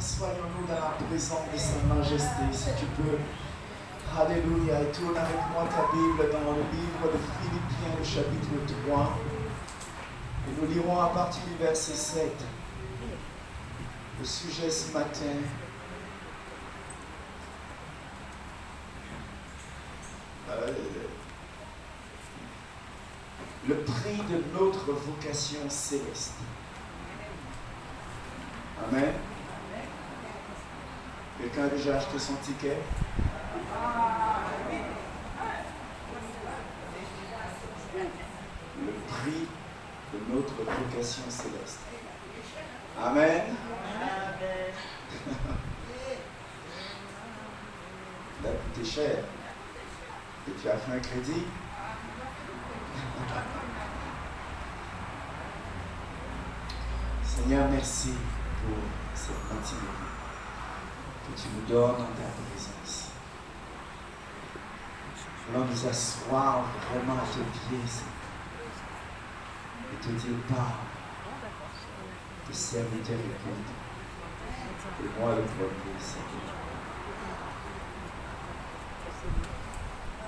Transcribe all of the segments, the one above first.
Soyons-nous dans la présence de sa majesté, si tu peux. Alléluia. Et tourne avec moi ta Bible dans le livre de Philippiens, le chapitre 3. Et nous lirons à partir du verset 7. Le sujet ce matin, le prix de notre vocation céleste. Amen. Quelqu'un a déjà acheté son ticket? Le prix de notre vocation céleste. Amen. Il a coûté cher. Et tu as fait un crédit? Seigneur, merci pour cette matinée que tu nous donnes en ta présence. Nous voulons nous asseoir vraiment à tes pieds, Seigneur, et te dire, parle, tes serviteurs écoutent, et moi le premier, Seigneur.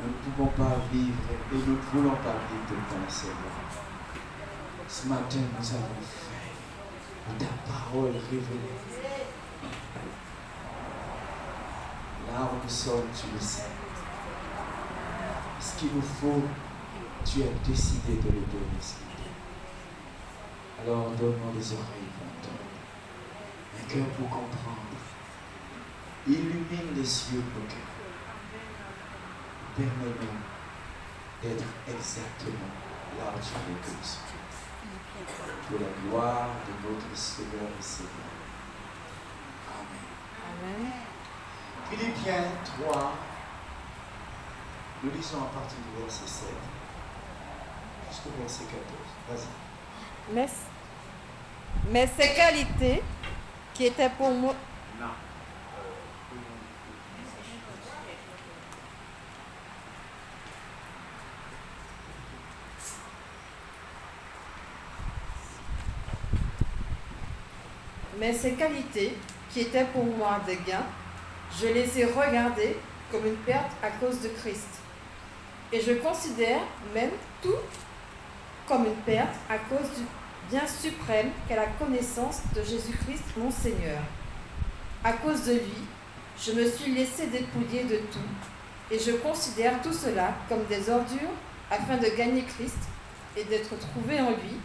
Nous ne pouvons pas vivre et nous ne voulons pas vivre de ton Seigneur. Ce matin, nous avons faim de ta parole révélée. Là où nous sommes, tu le sais. Ce qu'il nous faut, tu as décidé de le donner ce matin. Alors donne-nous des oreilles pour entendre, un cœur pour comprendre. Illumine les yeux de nos cœurs. Permets-nous d'être exactement là où tu veux que nous soyons. Pour la gloire de notre Seigneur et Seigneur. Amen. Amen. Philippiens 3, nous lisons à partir du verset 7 jusqu'au verset 14. Vas-y. Mais ces qualités qui étaient pour moi... Non. Mais ces qualités, qui étaient pour moi des gains, je les ai regardées comme une perte à cause de Christ. Et je considère même tout comme une perte à cause du bien suprême qu'est la connaissance de Jésus-Christ mon Seigneur. À cause de lui, je me suis laissé dépouiller de tout, et je considère tout cela comme des ordures afin de gagner Christ et d'être trouvé en lui,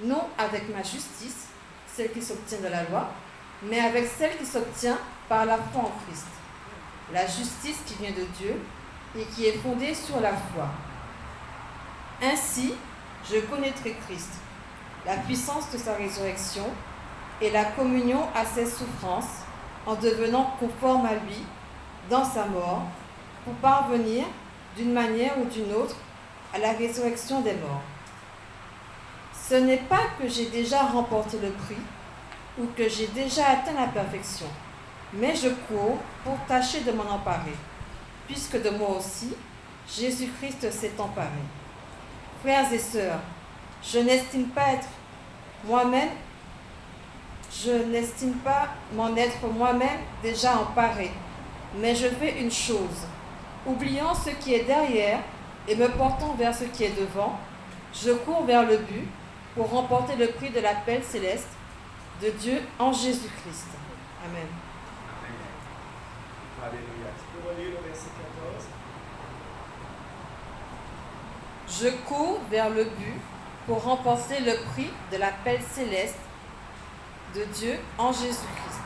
non avec ma justice, celle qui s'obtient de la loi, mais avec celle qui s'obtient par la foi en Christ. La justice qui vient de Dieu et qui est fondée sur la foi. Ainsi, je connaîtrai Christ, la puissance de sa résurrection et la communion à ses souffrances, en devenant conforme à lui dans sa mort, pour parvenir, d'une manière ou d'une autre, à la résurrection des morts. Ce n'est pas que j'ai déjà remporté le prix ou que j'ai déjà atteint la perfection, mais je cours pour tâcher de m'en emparer, puisque de moi aussi, Jésus-Christ s'est emparé. Frères et sœurs, je n'estime pas m'en être moi-même déjà emparé, mais je fais une chose, oubliant ce qui est derrière et me portant vers ce qui est devant, je cours vers le but pour remporter le prix de l'appel céleste de Dieu en Jésus-Christ. Amen. Amen. Alléluia. Tu peux relire le verset 14? Je cours vers le but pour remporter le prix de l'appel céleste de Dieu en Jésus-Christ.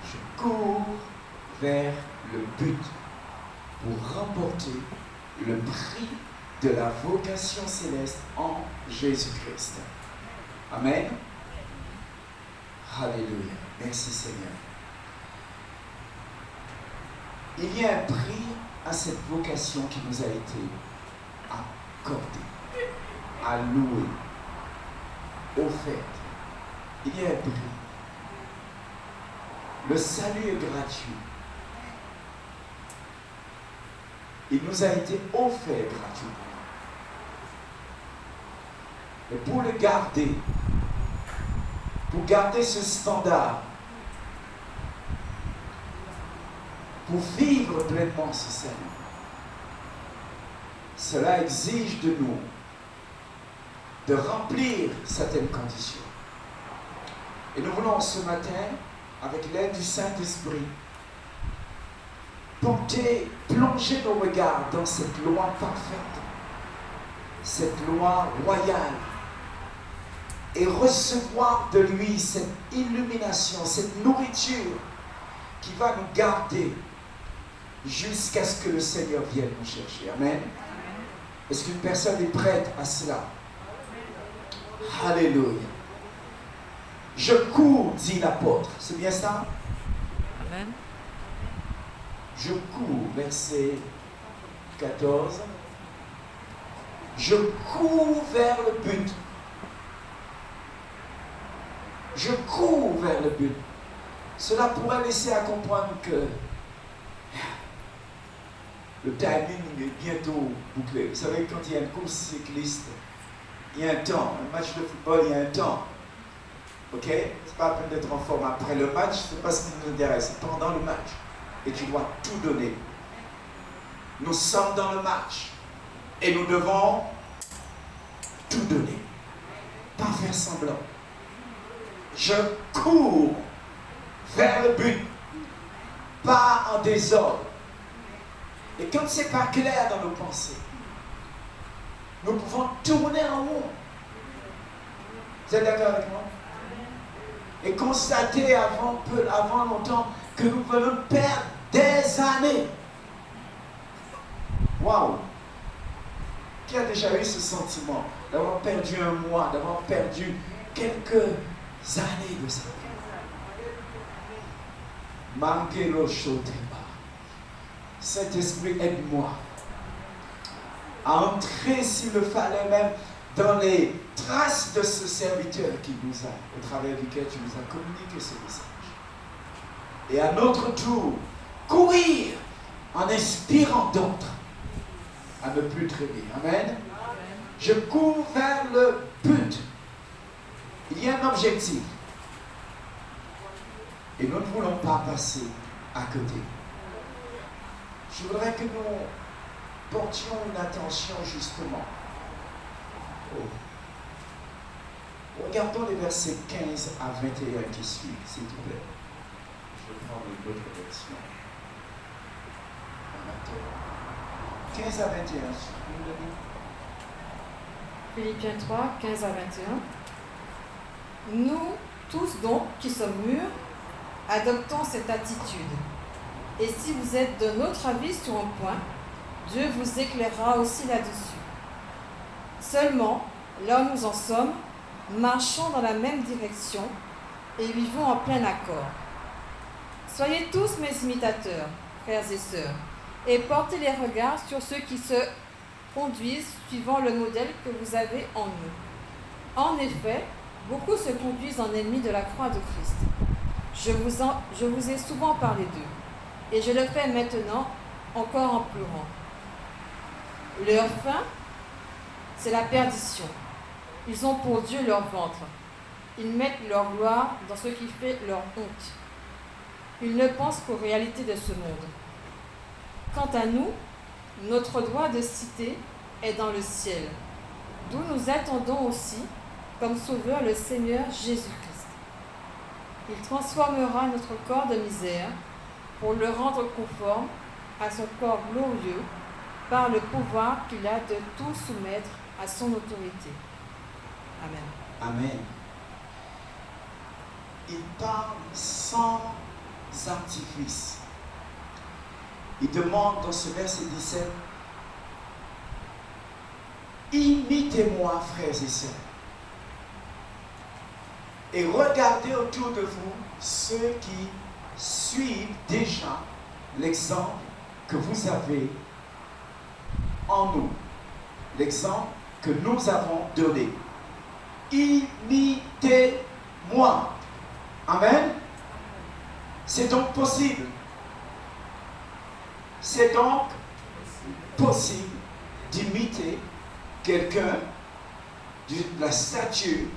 Je cours vers le but pour remporter le prix de la vocation céleste en Jésus-Christ. Amen. Alléluia. Merci Seigneur. Il y a un prix à cette vocation qui nous a été accordée, allouée, offerte. Il y a un prix. Le salut est gratuit. Il nous a été offert gratuitement. Et pour le garder, pour garder ce standard, pour vivre pleinement ce salut, cela exige de nous de remplir certaines conditions. Et nous voulons ce matin, avec l'aide du Saint-Esprit, plonger nos regards dans cette loi parfaite, cette loi royale, et recevoir de lui cette illumination, cette nourriture qui va nous garder jusqu'à ce que le Seigneur vienne nous chercher. Amen. Est-ce qu'une personne est prête à cela? Alléluia. Je cours, dit l'apôtre. C'est bien ça? Amen. Je cours, verset 14. Je cours vers le but. Je cours vers le but. Cela pourrait laisser à comprendre que le timing est bientôt bouclé. Vous savez, quand il y a une course cycliste, il y a un temps. Un match de football, il y a un temps. Ok? C'est pas la peine d'être en forme après le match, c'est pas ce qui nous intéresse, c'est pendant le match. Et tu dois tout donner. Nous sommes dans le match. Et nous devons tout donner. Pas faire semblant. Je cours vers le but. Pas en désordre. Et quand c'est pas clair dans nos pensées, nous pouvons tourner en rond. Vous êtes d'accord avec moi? Et constater avant longtemps que nous venons perdre des années. Waouh! Qui a déjà eu ce sentiment d'avoir perdu un mois, d'avoir perdu quelques années de sa vie? Manquez-le choteba. Saint-Esprit, aide-moi à entrer, s'il le fallait même, dans les traces de ce serviteur qui nous a, au travers duquel tu nous as communiqué ce message. Et à notre tour, courir en inspirant d'autres à ne plus traîner. Amen. Je cours vers le but. Il y a un objectif. Et nous ne voulons pas passer à côté. Je voudrais que nous portions une attention justement. Regardons les versets 15 à 21 qui suivent, s'il te plaît. Je vais prendre une autre version. 15 à 21. Philippiens 3, 15 à 21. Nous tous donc, qui sommes mûrs, adoptons cette attitude. Et si vous êtes de notre avis sur un point, Dieu vous éclairera aussi là-dessus. Seulement, là où nous en sommes, marchons dans la même direction et vivons en plein accord. Soyez tous mes imitateurs, frères et sœurs, et portez les regards sur ceux qui se conduisent suivant le modèle que vous avez en nous. En effet, beaucoup se conduisent en ennemis de la croix de Christ. Je vous ai souvent parlé d'eux, et je le fais maintenant encore en pleurant. Leur fin, c'est la perdition. Ils ont pour Dieu leur ventre. Ils mettent leur gloire dans ce qui fait leur honte. Ils ne pensent qu'aux réalités de ce monde. Quant à nous, notre droit de cité est dans le ciel, d'où nous attendons aussi, comme sauveur, le Seigneur Jésus-Christ. Il transformera notre corps de misère pour le rendre conforme à son corps glorieux par le pouvoir qu'il a de tout soumettre à son autorité. Amen. Amen. Il parle sans artifice. Il demande dans ce verset 17, imitez-moi, frères et sœurs, et regardez autour de vous ceux qui suivent déjà l'exemple que vous avez en nous, l'exemple que nous avons donné. Imitez-moi. Amen. C'est donc possible. C'est donc possible d'imiter quelqu'un de la stature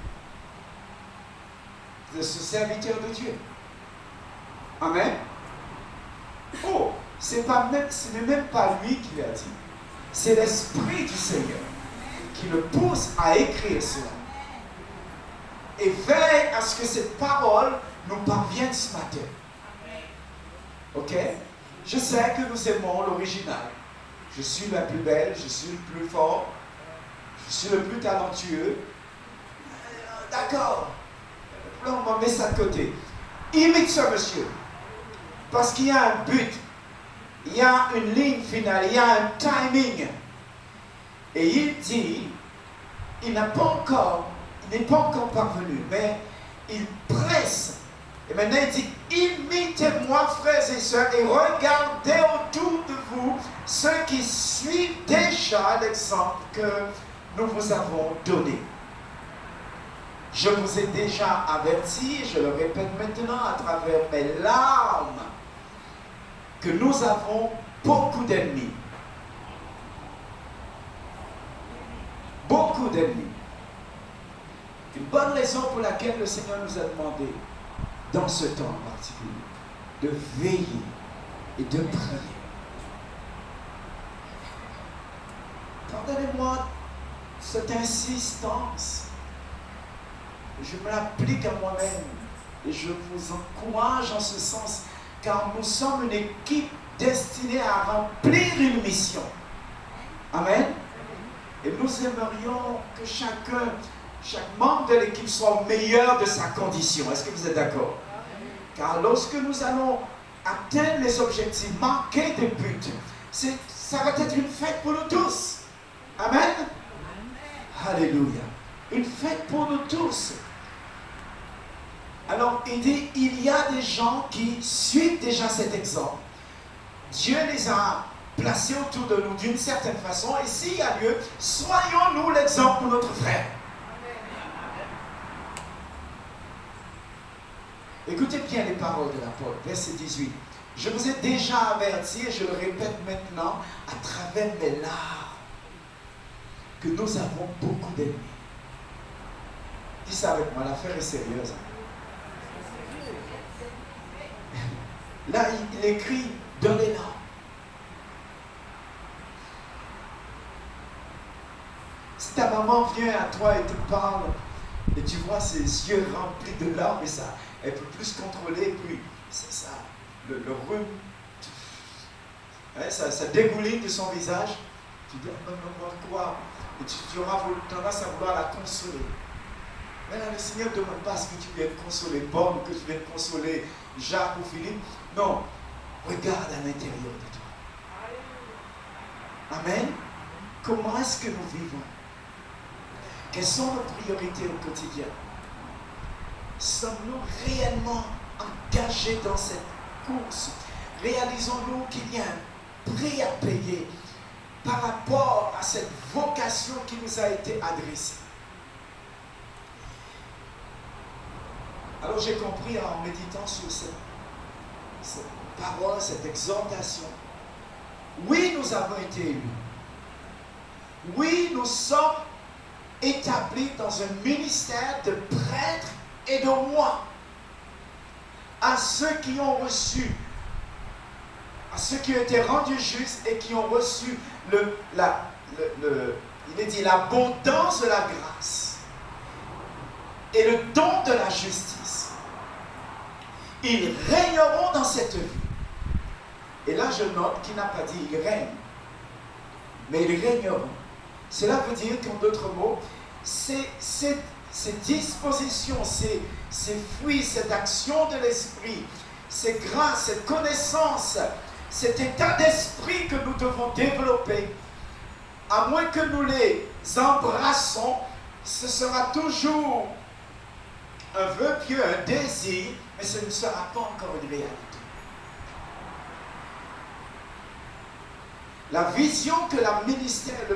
de ce serviteur de Dieu. Amen. Oh, ce n'est même pas lui qui l'a dit. C'est l'Esprit du Seigneur qui le pousse à écrire cela. Et veille à ce que cette parole nous parvienne ce matin. Ok? Je sais que nous aimons l'original. Je suis la plus belle, je suis le plus fort, je suis le plus talentueux. D'accord. Là, on va mettre ça de côté. Imite ce monsieur. Parce qu'il y a un but. Il y a une ligne finale. Il y a un timing. Et il dit, il n'est pas encore parvenu, mais il presse. Et maintenant, il dit, imitez-moi, frères et sœurs, et regardez autour de vous ceux qui suivent déjà l'exemple que nous vous avons donné. Je vous ai déjà averti, je le répète maintenant à travers mes larmes, que nous avons beaucoup d'ennemis. Beaucoup d'ennemis. Une bonne raison pour laquelle le Seigneur nous a demandé, dans ce temps en particulier, de veiller et de prier. Pardonnez-moi cette insistance. Je me l'applique à moi-même et je vous encourage en ce sens, car nous sommes une équipe destinée à remplir une mission. Amen. Et nous aimerions que chaque membre de l'équipe soit au meilleur de sa condition. Est-ce que vous êtes d'accord? Car lorsque nous allons atteindre les objectifs, marquer des buts, ça va être une fête pour nous tous. Amen. Alléluia. Une fête pour nous tous. Alors, il dit, il y a des gens qui suivent déjà cet exemple. Dieu les a placés autour de nous d'une certaine façon. Et s'il y a lieu, soyons-nous l'exemple pour notre frère. Écoutez bien les paroles de l'apôtre, verset 18. Je vous ai déjà averti, et je le répète maintenant, à travers mes larmes, que nous avons beaucoup d'ennemis. Dis ça avec moi, l'affaire est sérieuse. Là, il écrit dans les larmes. Si ta maman vient à toi et te parle, et tu vois ses yeux remplis de larmes, et ça, elle peut plus contrôler, puis c'est ça, le rhume, ça dégouline de son visage. Tu dis, quoi? Et tu auras tendance à vouloir la consoler. Mais là, le Seigneur ne demande pas ce que tu viens de consoler Paul, que tu viens de consoler Jacques ou Philippe. Non, regarde à l'intérieur de toi. Amen. Comment est-ce que nous vivons? Quelles sont nos priorités au quotidien? Sommes-nous réellement engagés dans cette course? Réalisons-nous qu'il y a un prix à payer par rapport à cette vocation qui nous a été adressée? Alors j'ai compris en méditant sur cette parole, cette exhortation. Oui, nous avons été élus. Oui, nous sommes établis dans un ministère de prêtres et de rois. À ceux qui ont reçu, à ceux qui ont été rendus justes et qui ont reçu il est dit l'abondance de la grâce et le don de la justice. Ils régneront dans cette vie. Et là, je note qu'il n'a pas dit ils règnent, mais ils régneront. Cela veut dire qu'en d'autres mots, ces dispositions, ces fruits, cette action de l'esprit, ces grâces, cette connaissance, cet état d'esprit que nous devons développer, à moins que nous les embrassons, ce sera toujours un vœu pieux, un désir, mais ce ne sera pas encore une réalité. La vision que le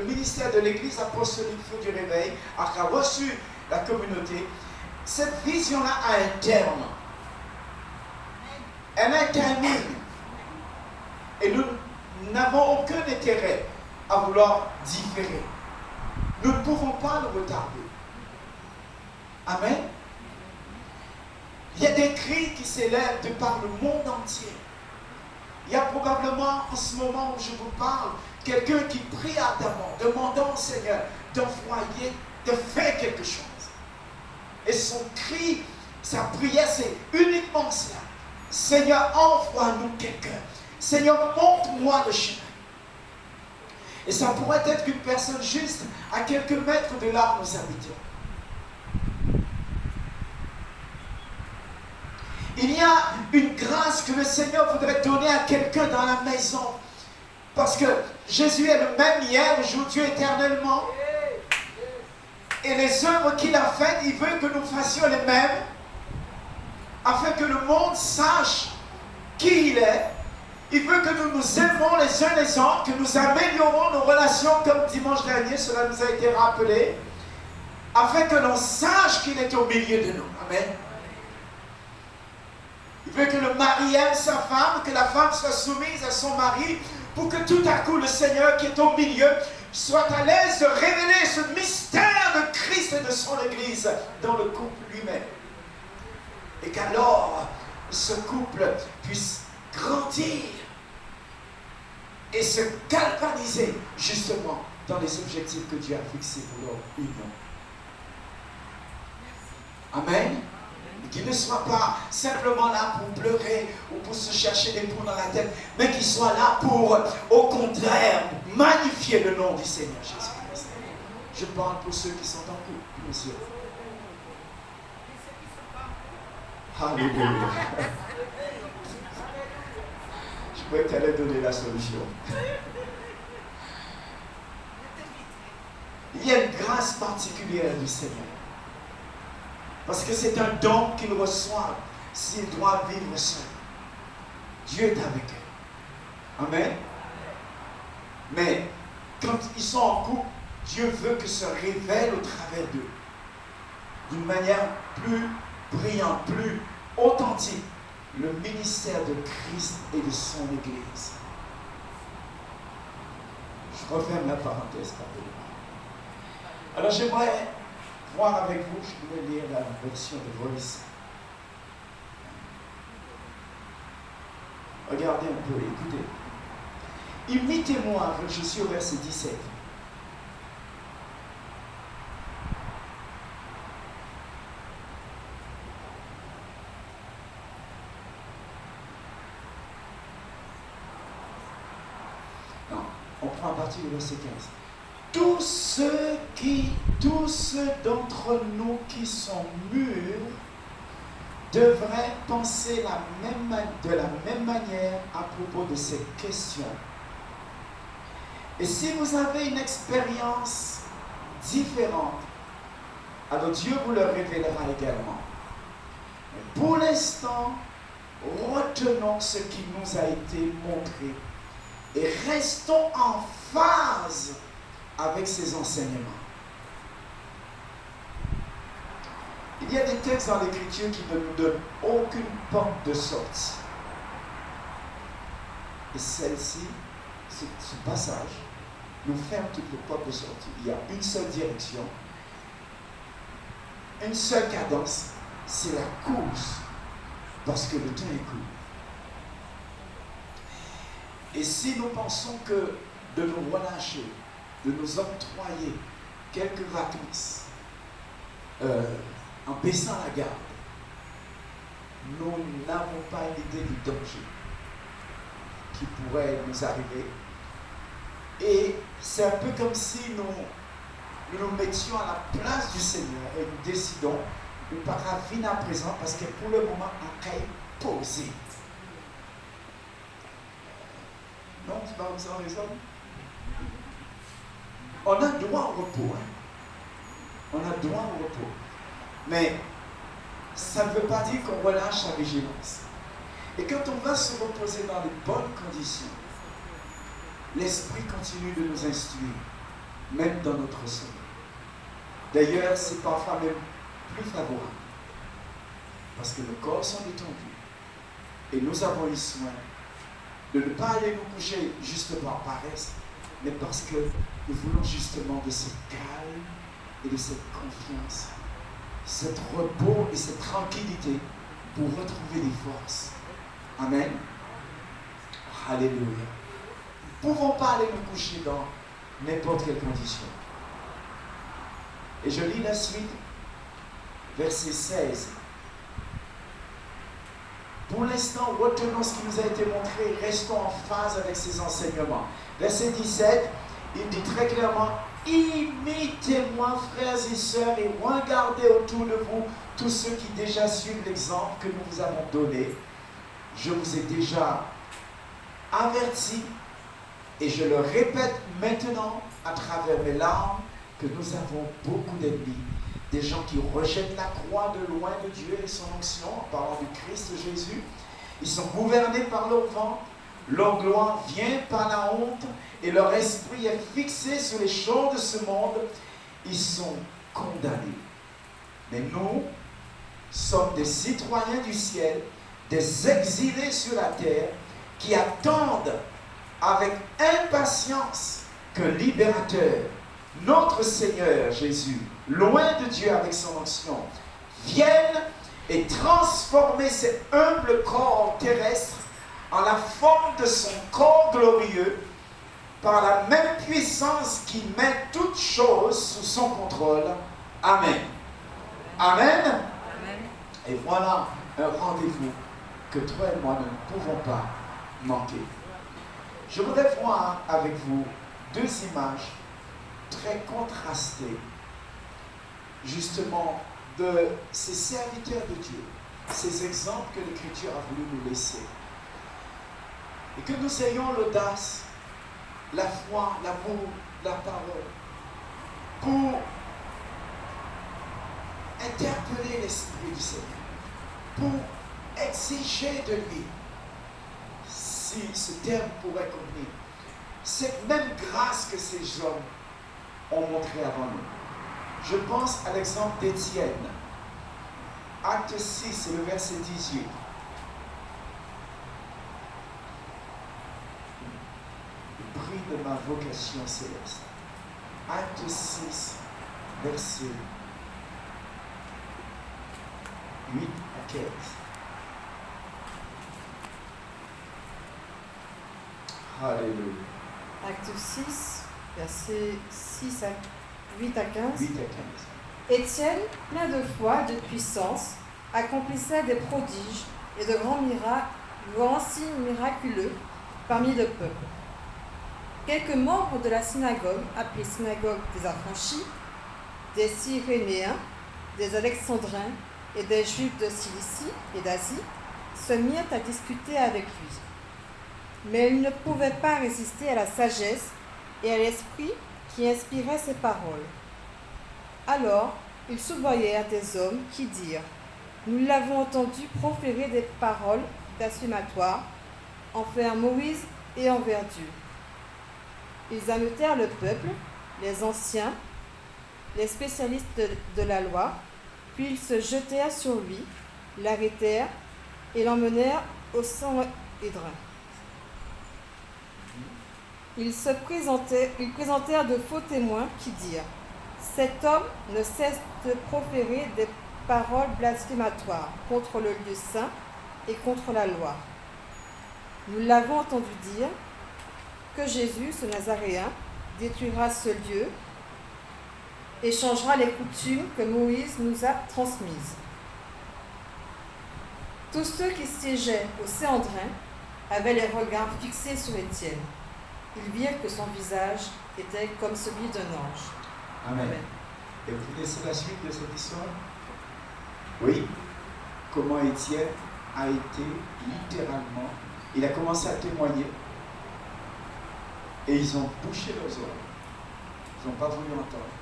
ministère de l'Église apostolique Feu du Réveil a reçu la communauté, cette vision-là a un terme. Elle a un timing. Et nous n'avons aucun intérêt à vouloir différer. Nous ne pouvons pas le retarder. Amen. Il y a des cris qui s'élèvent de par le monde entier. Il y a probablement en ce moment où je vous parle, quelqu'un qui prie ardemment, demandant au Seigneur d'envoyer, de faire quelque chose. Et son cri, sa prière, c'est uniquement cela. Seigneur, envoie-nous quelqu'un. Seigneur, montre-moi le chemin. Et ça pourrait être qu'une personne juste à quelques mètres de là où nous habitons. Il y a une grâce que le Seigneur voudrait donner à quelqu'un dans la maison. Parce que Jésus est le même hier, aujourd'hui, éternellement. Et les œuvres qu'il a faites, il veut que nous fassions les mêmes. Afin que le monde sache qui il est. Il veut que nous nous aimons les uns les autres, que nous améliorons nos relations comme dimanche dernier, cela nous a été rappelé. Afin que l'on sache qu'il est au milieu de nous. Amen. Il veut que le mari aime sa femme, que la femme soit soumise à son mari, pour que tout à coup le Seigneur qui est au milieu soit à l'aise de révéler ce mystère de Christ et de son Église dans le couple lui-même. Et qu'alors ce couple puisse grandir et se galvaniser justement dans les objectifs que Dieu a fixés pour leur union. Amen. Qu'il ne soit pas simplement là pour pleurer ou pour se chercher des poux dans la tête, mais qu'il soit là pour, au contraire, magnifier le nom du Seigneur Jésus-Christ. Je parle pour ceux qui sont en couple, monsieur. Alléluia. Je croyais que tu allais donner la solution. Il y a une grâce particulière du Seigneur. Parce que c'est un don qu'ils reçoivent s'ils doivent vivre seuls. Dieu est avec eux. Amen. Mais quand ils sont en couple, Dieu veut que se révèle au travers d'eux. D'une manière plus brillante, plus authentique, le ministère de Christ et de son Église. Je referme la parenthèse, pardonnez-moi. Alors j'aimerais voir avec vous, je voulais lire la version de Voice. Regardez un peu, écoutez. Imitez-moi, je suis au verset 17. Non, on prend à partir du verset 15. Tous ceux d'entre nous qui sont mûrs devraient penser de la même manière à propos de ces questions. Et si vous avez une expérience différente, alors Dieu vous le révélera également. Mais pour l'instant, retenons ce qui nous a été montré et restons en phase avec ses enseignements. Il y a des textes dans l'Écriture qui ne nous donnent aucune porte de sortie. Et celle-ci, ce passage, nous ferme toutes les portes de sortie. Il y a une seule direction, une seule cadence, c'est la course, parce que le temps est court. Et si nous pensons que de nous relâcher, de nous octroyer quelques vacances en baissant la garde, nous n'avons pas l'idée du danger qui pourrait nous arriver. Et c'est un peu comme si nous mettions à la place du Seigneur et nous décidons de ne pas venir à présent parce que pour le moment, on a posé. Non, c'est pas comme ça on raisonne. On a droit au repos. On a droit au repos. Mais ça ne veut pas dire qu'on relâche sa vigilance. Et quand on va se reposer dans les bonnes conditions, l'Esprit continue de nous instruire, même dans notre sommeil. D'ailleurs, c'est parfois même plus favorable. Parce que nos corps sont détendus. Et nous avons eu soin de ne pas aller nous coucher juste par paresse, mais parce que nous voulons justement de ce calme et de cette confiance, cet repos et cette tranquillité pour retrouver des forces. Amen. Alléluia. Nous ne pouvons pas aller nous coucher dans n'importe quelle condition. Et je lis la suite, verset 16. Pour l'instant, retenons ce qui nous a été montré, restons en phase avec ces enseignements. Verset 17, il dit très clairement, imitez-moi, frères et sœurs, et regardez autour de vous tous ceux qui déjà suivent l'exemple que nous vous avons donné. Je vous ai déjà averti, et je le répète maintenant à travers mes larmes, que nous avons beaucoup d'ennemis, des gens qui rejettent la croix de loin de Dieu et son onction, en parlant du Christ Jésus. Ils sont gouvernés par leur ventre, leur gloire vient par la honte, et leur esprit est fixé sur les choses de ce monde. Ils sont condamnés. Mais nous sommes des citoyens du ciel, des exilés sur la terre, qui attendent avec impatience qu'un libérateur, notre Seigneur Jésus, loin de Dieu avec son onction, vienne et transformer cet humble corps terrestre en la forme de son corps glorieux par la même puissance qui met toutes choses sous son contrôle. Amen. Amen. Amen. Et voilà un rendez-vous que toi et moi ne pouvons pas manquer. Je voudrais voir avec vous deux images très contrastées, justement, de ces serviteurs de Dieu, ces exemples que l'Écriture a voulu nous laisser. Et que nous ayons l'audace, la foi, l'amour, la parole, pour interpeller l'Esprit du Seigneur, pour exiger de lui, si ce terme pourrait convenir, cette même grâce que ces hommes ont montré avant nous. Je pense à l'exemple d'Étienne. Acte 6, c'est le verset 18. Le prix de ma vocation céleste. Acte 6, verset 8 à 15. Alléluia. Acte 6, versets 8 à 15. 8 à 15. Étienne, plein de foi et de puissance, accomplissait des prodiges et de grands signes miraculeux parmi le peuple. Quelques membres de la synagogue, appelée synagogue des affranchis, des Cyrénéens, des Alexandrins et des Juifs de Cilicie et d'Asie, se mirent à discuter avec lui. Mais ils ne pouvaient pas résister à la sagesse et à l'esprit qui inspirait ses paroles. Alors, ils souvoyèrent des hommes qui dirent « Nous l'avons entendu proférer des paroles blasphématoires envers Moïse et envers Dieu. » Ils ameutèrent le peuple, les anciens, les spécialistes de la loi, puis ils se jetèrent sur lui, l'arrêtèrent et l'emmenèrent au Sanhédrin. Ils présentèrent de faux témoins qui dirent « Cet homme ne cesse de proférer des paroles blasphématoires contre le lieu saint et contre la loi. Nous l'avons entendu dire que Jésus, ce Nazaréen, détruira ce lieu et changera les coutumes que Moïse nous a transmises. » Tous ceux qui siégeaient au Sanhédrin avaient les regards fixés sur Étienne. Ils virent que son visage était comme celui d'un ange. Amen. Amen. Et vous connaissez la suite de cette histoire? Oui. Comment Étienne a été littéralement, il a commencé à témoigner et ils ont bouché leurs oreilles. Ils n'ont pas voulu entendre.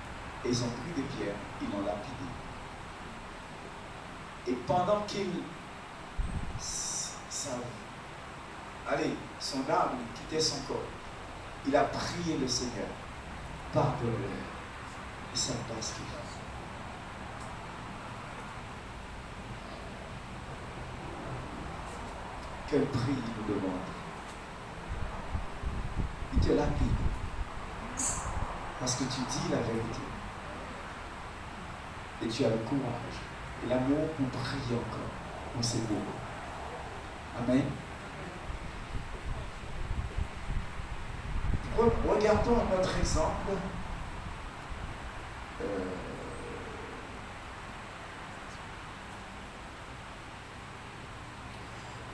Et ils ont pris des pierres, ils l'ont lapidé. Et pendant qu'il son âme quittait son corps, il a prié le Seigneur, pardonne-leur. Et ça passe qu'il a. Quel prix il nous demande. Il te lapide. Parce que tu dis la vérité. Et tu as le courage et l'amour pour prier encore pour ces mots. Amen. Regardons un autre exemple.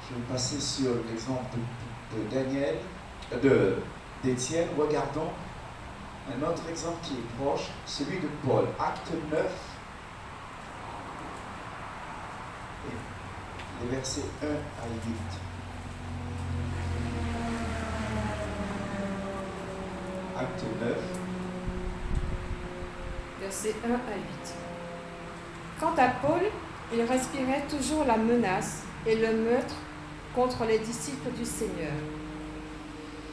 Je vais passer sur l'exemple de Daniel, d'Étienne. Regardons un autre exemple qui est proche, celui de Paul. Acte 9, et les versets 1 à 8. Acte 9. Versets 1 à 8. Quant à Paul, il respirait toujours la menace et le meurtre contre les disciples du Seigneur.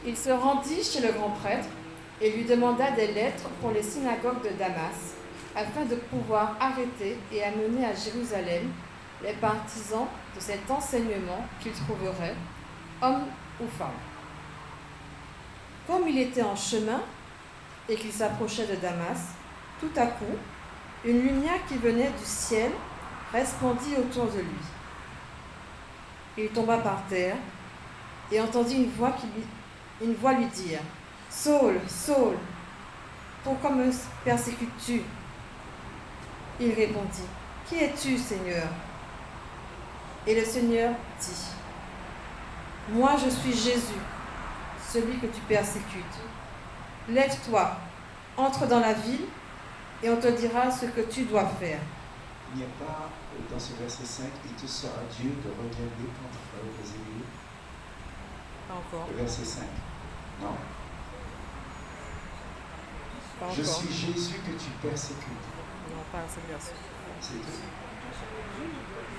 Il se rendit chez le grand prêtre et lui demanda des lettres pour les synagogues de Damas, afin de pouvoir arrêter et amener à Jérusalem les partisans de cet enseignement qu'il trouverait, hommes ou femmes. Comme il était en chemin et qu'il s'approchait de Damas, tout à coup, une lumière qui venait du ciel resplendit autour de lui. Il tomba par terre et entendit une voix lui dire « Saul, Saul, pourquoi me persécutes-tu » Il répondit « Qui es-tu, Seigneur » Et le Seigneur dit « Moi, je suis Jésus, celui que tu persécutes. Lève-toi, entre dans la ville, et on te dira ce que tu dois faire. » Il n'y a pas, dans ce verset 5, il te sera Dieu de regarder contre les ennemis. Pas encore. Le verset 5. Non. Pas Je encore. suis Jésus que tu persécutes. Non, pas ce verset. C'est tout.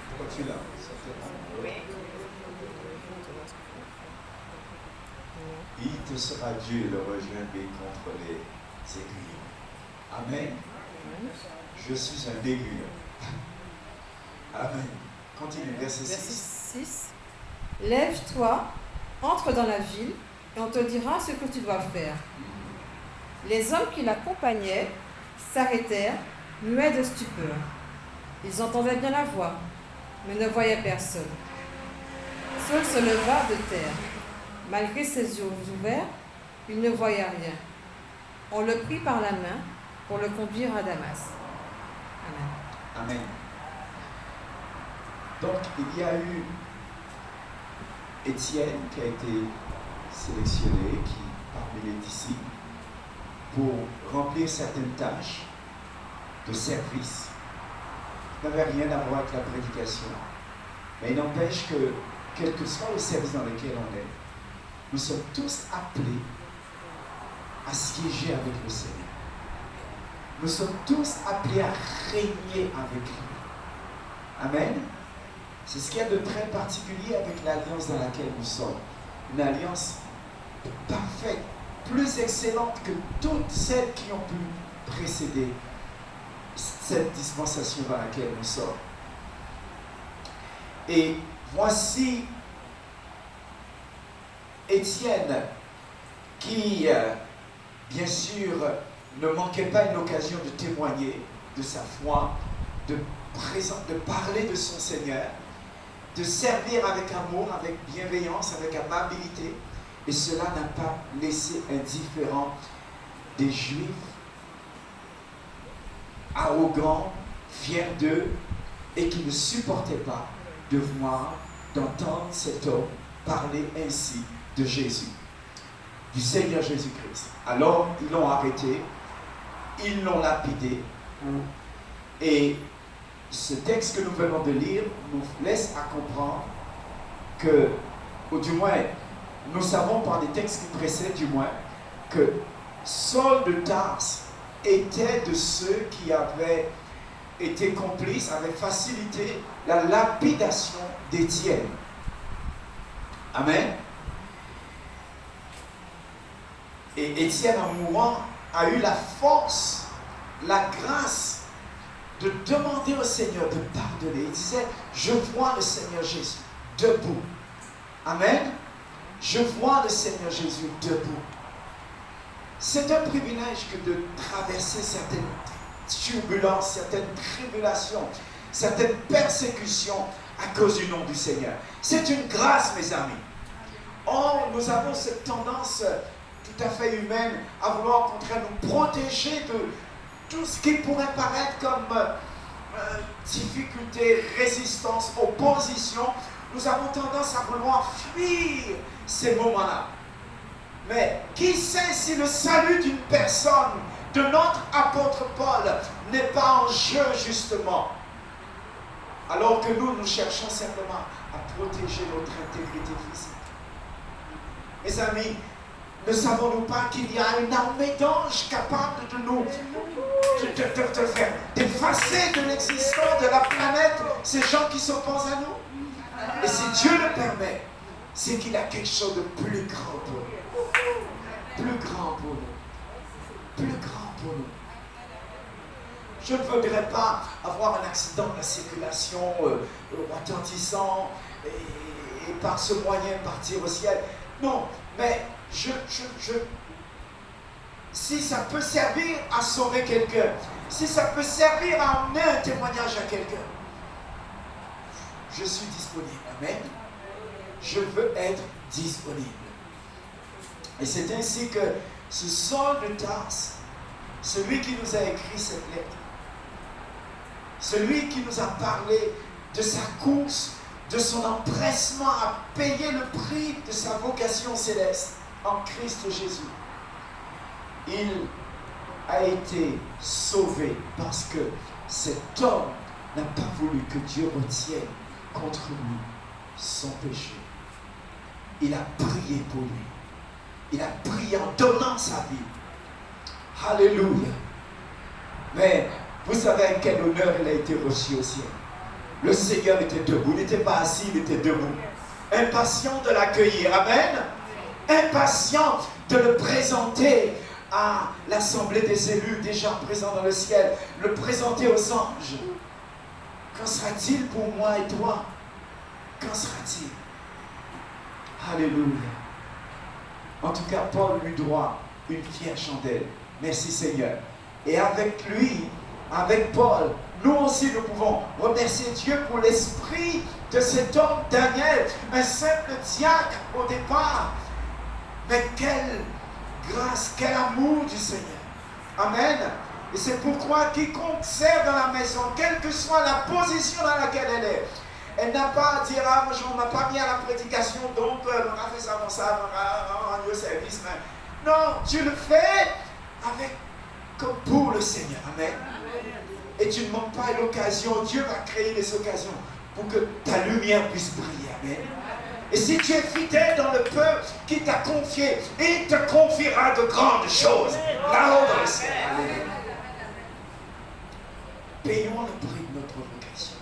Pourquoi tu l'as? Il te sera Dieu de regarder contre les aiguilles. Amen. Je suis un aiguillon. Amen. Continue, verset 6. Verset 6. Lève-toi, entre dans la ville, et on te dira ce que tu dois faire. Les hommes qui l'accompagnaient s'arrêtèrent, muets de stupeur. Ils entendaient bien la voix, mais ne voyaient personne. Saul se leva de terre. Malgré ses yeux ouverts, il ne voyait rien. On le prit par la main pour le conduire à Damas. Amen. Amen. Donc, il y a eu Étienne qui a été sélectionné parmi les disciples pour remplir certaines tâches de service. Ça n'avait rien à voir avec la prédication. Mais il n'empêche que, quel que soit le service dans lequel on est, nous sommes tous appelés à siéger avec le Seigneur. Nous sommes tous appelés à régner avec lui. Amen. C'est ce qu'il y a de très particulier avec l'alliance dans laquelle nous sommes. Une alliance parfaite, plus excellente que toutes celles qui ont pu précéder cette dispensation dans laquelle nous sommes. Et voici Étienne qui, bien sûr, ne manquait pas une occasion de témoigner de sa foi, de parler de son Seigneur, de servir avec amour, avec bienveillance, avec amabilité. Et cela n'a pas laissé indifférent des Juifs arrogants, fiers d'eux, et qui ne supportaient pas de voir, d'entendre cet homme parler ainsi de Jésus, du Seigneur Jésus-Christ. Alors, ils l'ont arrêté, ils l'ont lapidé, et ce texte que nous venons de lire nous laisse à comprendre que, ou du moins, nous savons par des textes qui précèdent du moins, que Saul de Tarse était de ceux qui avaient été complices, avaient facilité la lapidation d'Étienne. Amen. Et Étienne, en mourant, a eu la force, la grâce de demander au Seigneur de pardonner. Il disait, je vois le Seigneur Jésus debout. Amen. Je vois le Seigneur Jésus debout. C'est un privilège que de traverser certaines turbulences, certaines tribulations, certaines persécutions à cause du nom du Seigneur. C'est une grâce, mes amis. Or, nous avons cette tendance tout à fait humaine, à vouloir au contraire nous protéger de tout ce qui pourrait paraître comme difficulté, résistance, opposition. Nous avons tendance à vouloir fuir ces moments-là. Mais qui sait si le salut d'une personne, de notre apôtre Paul, n'est pas en jeu justement, alors que nous cherchons simplement à protéger notre intégrité physique. Mes amis, ne savons-nous pas qu'il y a une armée d'anges capable de nous de faire d'effacer de l'existence de la planète ces gens qui s'opposent à nous? Et si Dieu le permet, c'est qu'il a quelque chose de plus grand pour nous. Plus grand pour nous. Plus grand pour nous. Je ne voudrais pas avoir un accident de la circulation retentissant et par ce moyen partir au ciel. Non, mais si ça peut servir à sauver quelqu'un, si ça peut servir à emmener un témoignage à quelqu'un, je suis disponible. Amen. Je veux être disponible. Et c'est ainsi que ce Saul de Tarse, celui qui nous a écrit cette lettre, celui qui nous a parlé de sa course, de son empressement à payer le prix de sa vocation céleste en Christ Jésus, il a été sauvé parce que cet homme n'a pas voulu que Dieu retienne contre lui son péché. Il a prié pour lui. Il a prié en donnant sa vie. Alléluia. Mais vous savez à quel honneur il a été reçu au ciel. Le Seigneur était debout. Il n'était pas assis, il était debout. Impatient de l'accueillir. Amen. Impatient de le présenter à l'assemblée des élus déjà présents dans le ciel. Le présenter aux anges. Qu'en sera-t-il pour moi et toi? Qu'en sera-t-il? Alléluia. En tout cas, Paul lui doit une fière chandelle. Merci Seigneur. Et avec lui, avec Paul, nous aussi nous pouvons remercier Dieu pour l'esprit de cet homme Daniel, un simple diacre au départ. Mais quelle grâce, quel amour du Seigneur. Amen. Et c'est pourquoi quiconque sert dans la maison, quelle que soit la position dans laquelle elle est, elle n'a pas à dire, ah, moi, on ne m'a pas mis à la prédication, donc on a fait ça, on a rendu au service. Mais non, tu le fais avec, comme pour le Seigneur. Amen. Et tu ne manques pas l'occasion. Dieu va créer les occasions pour que ta lumière puisse briller. Amen. Et si tu es fidèle dans le peu qu'il t'a confié, il te confiera de grandes choses là-haut dans le ciel. Amen. Payons le prix de notre vocation.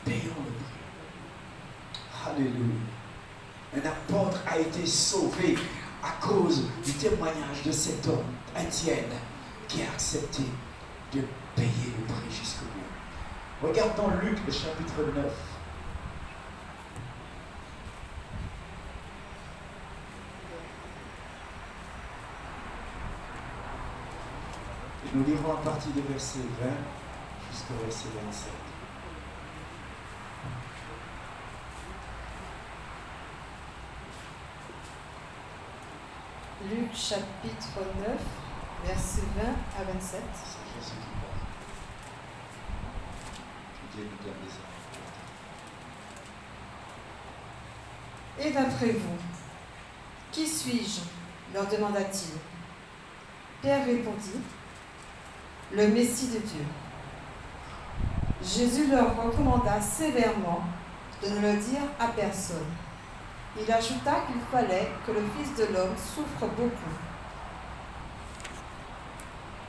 Payons le prix. Alléluia. Un apôtre a été sauvé à cause du témoignage de cet homme, Étienne, qui a accepté de payer le prix jusqu'au bout. Regardons Luc, le chapitre 9. Et nous lirons à partir du verset 20 jusqu'au verset 27. Luc chapitre 9, versets 20 à 27. C'est Jésus qui parle. Que Dieu nous donne des Et d'après vous, qui suis-je? Leur demanda-t-il. Pierre répondit, le Messie de Dieu. Jésus leur recommanda sévèrement de ne le dire à personne. Il ajouta qu'il fallait que le Fils de l'homme souffre beaucoup,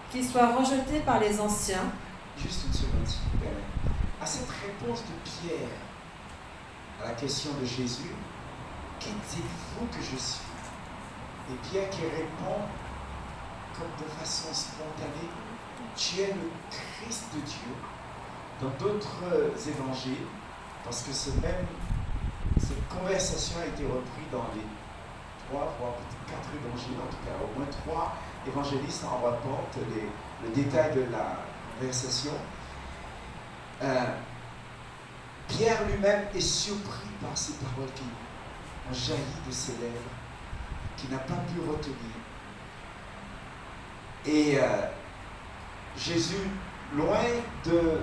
qu'il soit rejeté par les anciens. Juste une seconde, s'il vous plaît. À cette réponse de Pierre à la question de Jésus, qui dites-vous que je suis? Et Pierre qui répond comme de façon spontanée, tu es le Christ de Dieu. Dans d'autres évangiles, parce que cette conversation a été reprise dans les 3, voire 4 évangiles, en tout cas, au moins 3 évangélistes en rapportent le détail de la conversation. Pierre lui-même est surpris par ces paroles qui ont jailli de ses lèvres. qui n'a pas pu retenir. Et Jésus, loin de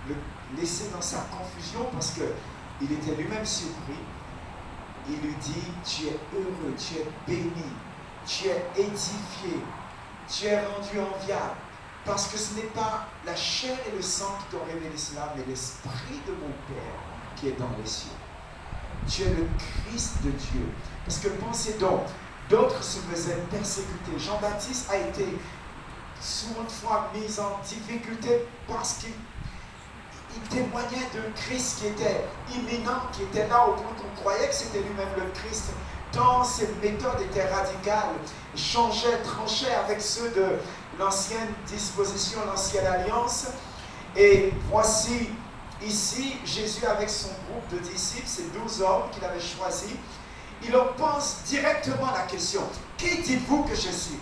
le laisser dans sa confusion, parce qu'il était lui-même surpris, il lui dit, tu es heureux, tu es béni, tu es édifié, tu es rendu enviable, parce que ce n'est pas la chair et le sang qui t'ont révélé cela, mais l'Esprit de mon Père qui est dans les cieux. Tu es le Christ de Dieu. Parce que pensez donc, d'autres se faisaient persécuter. Jean-Baptiste a été souvent de fois mis en difficulté parce qu'il témoignait d'un Christ qui était imminent, qui était là au point qu'on croyait que c'était lui-même le Christ. Tant ses méthodes étaient radicales, changeaient, tranchaient avec ceux de l'ancienne disposition, l'ancienne alliance. Et voici ici Jésus avec son groupe de disciples, ces 12 hommes qu'il avait choisis. Il leur pose directement la question, qui dites-vous que je suis?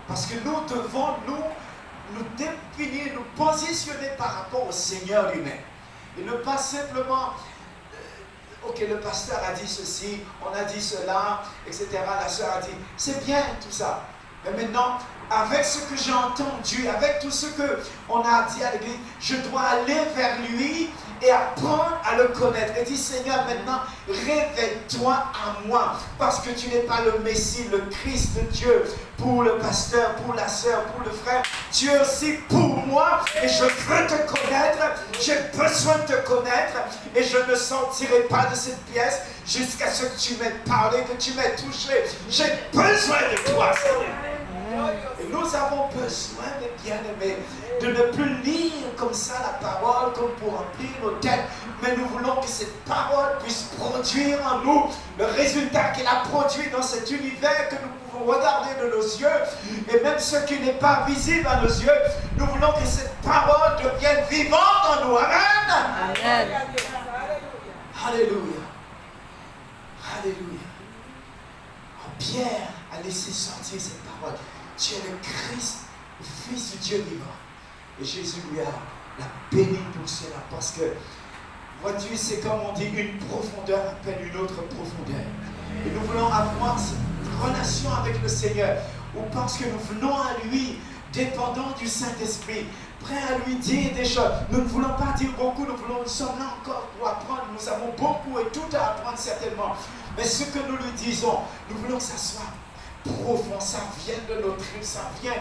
Parce que nous devons nous définir, nous positionner par rapport au Seigneur lui-même. Et ne pas simplement, ok, le pasteur a dit ceci, on a dit cela, etc. La sœur a dit, c'est bien tout ça. Mais maintenant, avec ce que j'ai entendu, avec tout ce qu'on a dit à l'église, je dois aller vers lui et apprendre à le connaître. Et dis, Seigneur, maintenant, révèle-toi à moi, parce que tu n'es pas le Messie, le Christ de Dieu, pour le pasteur, pour la sœur, pour le frère. Tu es aussi pour moi, et je veux te connaître, j'ai besoin de te connaître, et je ne sortirai pas de cette pièce jusqu'à ce que tu m'aies parlé, que tu m'aies touché. J'ai besoin de toi, Seigneur. Et nous avons besoin, mes bien-aimés, de ne plus lire comme ça la parole, comme pour remplir nos têtes, mais nous voulons que cette parole puisse produire en nous le résultat qu'elle a produit dans cet univers que nous pouvons regarder de nos yeux, et même ce qui n'est pas visible à nos yeux, nous voulons que cette parole devienne vivante en nous. Amen. Amen. Alléluia. Alléluia. Oh, Pierre a laissé sortir cette parole. Tu es le Christ, le Fils du Dieu vivant. Et Jésus lui l'a béni pour cela. Parce que, vois-tu, c'est comme on dit, une profondeur appelle une autre profondeur. Et nous voulons avoir cette relation avec le Seigneur. Ou parce que nous venons à lui, dépendants du Saint-Esprit, prêts à lui dire des choses. Nous ne voulons pas dire beaucoup, nous sommes là encore pour apprendre. Nous avons beaucoup et tout à apprendre certainement. Mais ce que nous lui disons, nous voulons que ça soit profond, ça vient de notre tripes, ça vient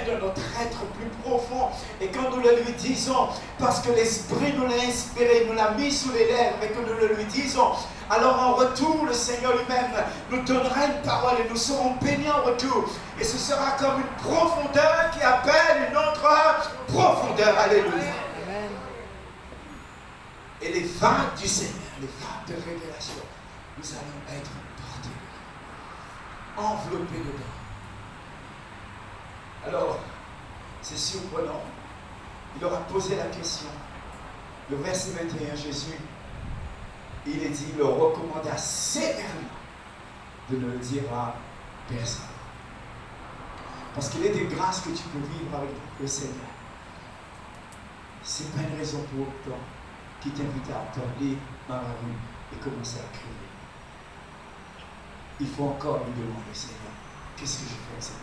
de notre être plus profond. Et quand nous le lui disons, parce que l'Esprit nous l'a inspiré, nous l'a mis sous les lèvres, et que nous le lui disons, alors en retour, le Seigneur lui-même nous donnera une parole et nous serons bénis en retour. Et ce sera comme une profondeur qui appelle une autre profondeur. Alléluia. Amen. Et les vagues du Seigneur, les vagues de révélation, nous allons être portés, enveloppés dedans. Alors, c'est surprenant. Il leur a posé la question. Le verset 21, Jésus, il est dit, il leur recommanda sévèrement de ne le dire à personne. Parce qu'il est des grâces que tu peux vivre avec le Seigneur. Ce n'est pas une raison pour autant qui t'invite à t'emmener dans la rue et commencer à crier. Il faut encore lui demander, Seigneur, qu'est-ce que je fais avec cette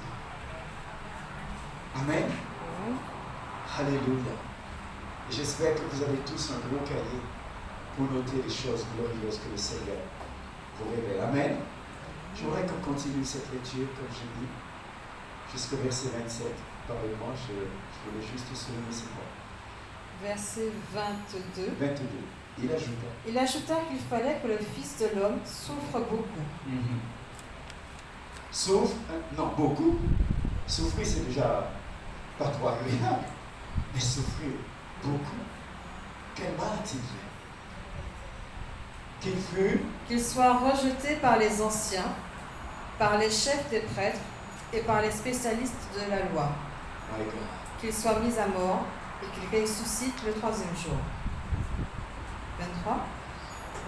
parole? Amen. Alléluia. Et j'espère que vous avez tous un gros cahier pour noter les choses glorieuses que le Seigneur vous révèle. Amen. J'aimerais qu'on continue cette lecture, comme je dis, jusqu'au verset 27. Pardonnez-moi, je voulais juste souligner ces points. Verset 22. 22. Il ajouta qu'il fallait que le Fils de l'homme souffre beaucoup. Souffre, non, beaucoup. Souffrir, c'est déjà pas trop agréable. Mais souffrir beaucoup. Quel mal a-t-il fait? Qu'il soit rejeté par les anciens, par les chefs des prêtres et par les spécialistes de la loi. Qu'il soit mis à mort et qu'il ressuscite le 3e jour. 23.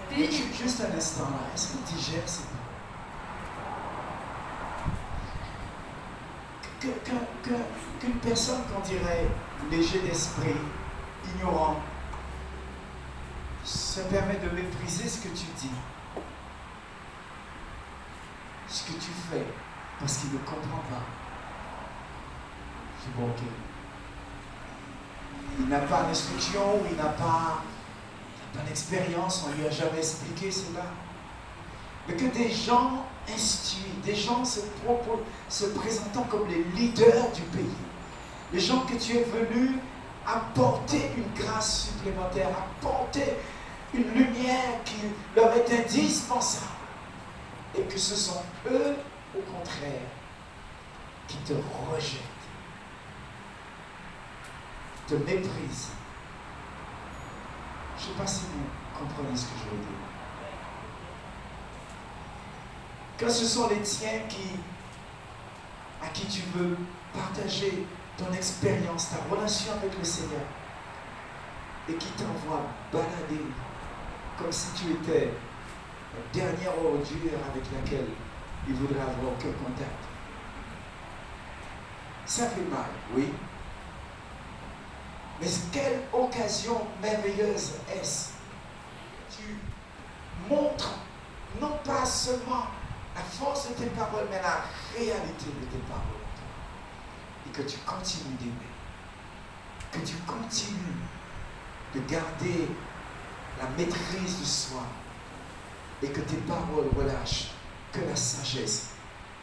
Puis, juste un instant là, est-ce qu'on digère ces paroles? Qu'une personne qu'on dirait léger d'esprit, ignorant, se permet de mépriser ce que tu dis. que tu fais parce qu'il ne comprend pas. Je dis bon, ok. Il n'a pas d'instruction, il n'a pas d'expérience, on ne lui a jamais expliqué cela. Mais que des gens instruits, des gens se présentant comme les leaders du pays, les gens que tu es venu apporter une grâce supplémentaire, apporter une lumière qui leur est indispensable. Et que ce sont eux, au contraire, qui te rejettent, te méprisent. Je ne sais pas si vous comprenez ce que je veux dire. Quand ce sont les tiens à qui tu veux partager ton expérience, ta relation avec le Seigneur, et qui t'envoient balader comme si tu étais la dernière ordure avec laquelle il voudrait avoir aucun contact. Ça fait mal, oui. Mais quelle occasion merveilleuse est-ce? Tu montres non pas seulement la force de tes paroles, mais la réalité de tes paroles. Et que tu continues d'aimer. Que tu continues de garder la maîtrise de soi. Et que tes paroles relâchent que la sagesse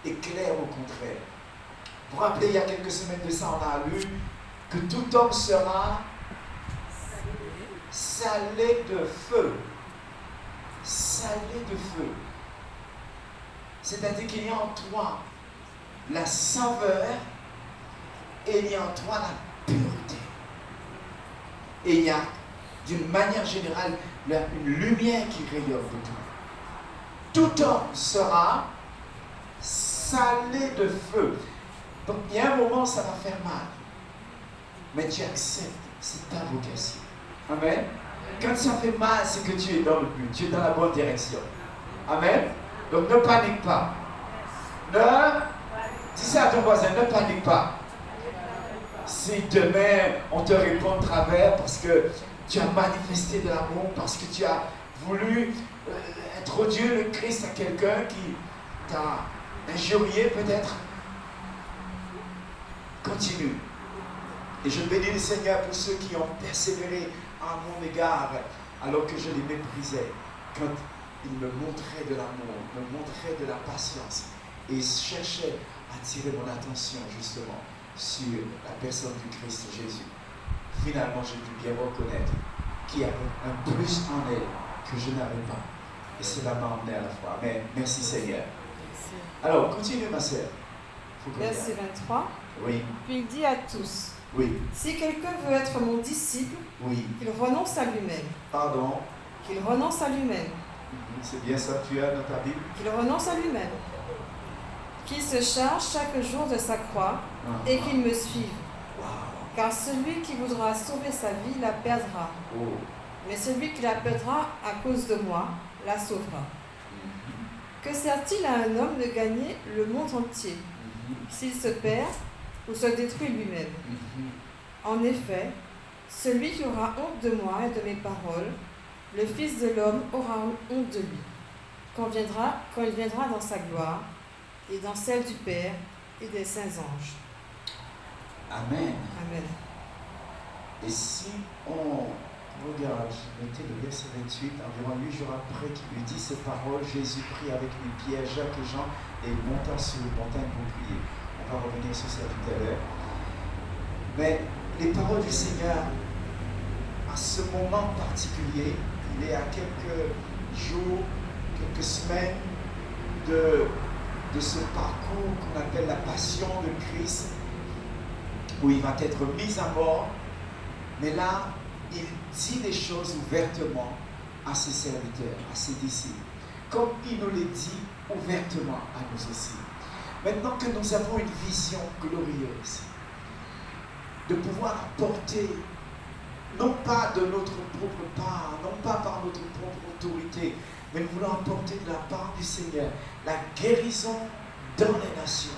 éclaire au contraire. Vous vous rappelez, il y a quelques semaines de ça, on a lu que tout homme sera salé de feu. Salé de feu. C'est-à-dire qu'il y a en toi la saveur et il y a en toi la pureté. Et il y a, d'une manière générale, une lumière qui rayonne de toi. Tout homme sera salé de feu. Donc il y a un moment, ça va faire mal. Mais tu acceptes, c'est ta vocation. Amen. Quand ça fait mal, c'est que tu es dans le but, tu es dans la bonne direction. Amen. Donc ne panique pas. Dis ça à ton voisin, ne panique pas. Si demain on te répond de travers parce que tu as manifesté de l'amour, parce que tu as voulu introduire le Christ à quelqu'un qui t'a injurié peut-être, continue. Et je bénis le Seigneur pour ceux qui ont persévéré à mon égard alors que je les méprisais, quand ils me montraient de l'amour, me montraient de la patience et cherchaient à attirer mon attention justement sur la personne du Christ Jésus. Finalement, j'ai pu bien reconnaître qu'il y avait un plus en elle que je n'avais pas. Et cela m'a emmené à la foi. Amen. Merci Seigneur. Merci. Alors, continue ma sœur. Verset 23. Oui. Puis il dit à tous, oui. Si quelqu'un veut être mon disciple, oui. qu'il renonce à lui-même. Pardon. Qu'il renonce à lui-même. C'est bien ça que tu as dans ta Bible. Qu'il renonce à lui-même. Qu'il se charge chaque jour de sa croix et qu'il me suive. Wow. Car celui qui voudra sauver sa vie la perdra. Oh. Mais celui qui la perdra à cause de moi la sauvera. Que sert-il à un homme de gagner le monde entier s'il se perd ou se détruit lui-même? En effet, celui qui aura honte de moi et de mes paroles, le Fils de l'homme aura honte de lui, quand il viendra dans sa gloire et dans celle du Père et des saints anges. Amen. Amen. Et si on regarde, je mettais le verset 28, environ 8 jours après qu'il lui dit ces paroles, Jésus prit avec lui Pierre, Jacques et Jean et monta sur une montagne pour prier. On va revenir sur ça tout à l'heure. Mais les paroles du Seigneur, à ce moment particulier, il est à quelques jours, quelques semaines de ce parcours qu'on appelle la passion de Christ, où il va être mis à mort. Mais là, il dit des choses ouvertement à ses serviteurs, à ses disciples, comme il nous les dit ouvertement à nous aussi. Maintenant que nous avons une vision glorieuse, de pouvoir apporter, non pas de notre propre part, non pas par notre propre autorité, mais nous voulons apporter de la part du Seigneur la guérison dans les nations.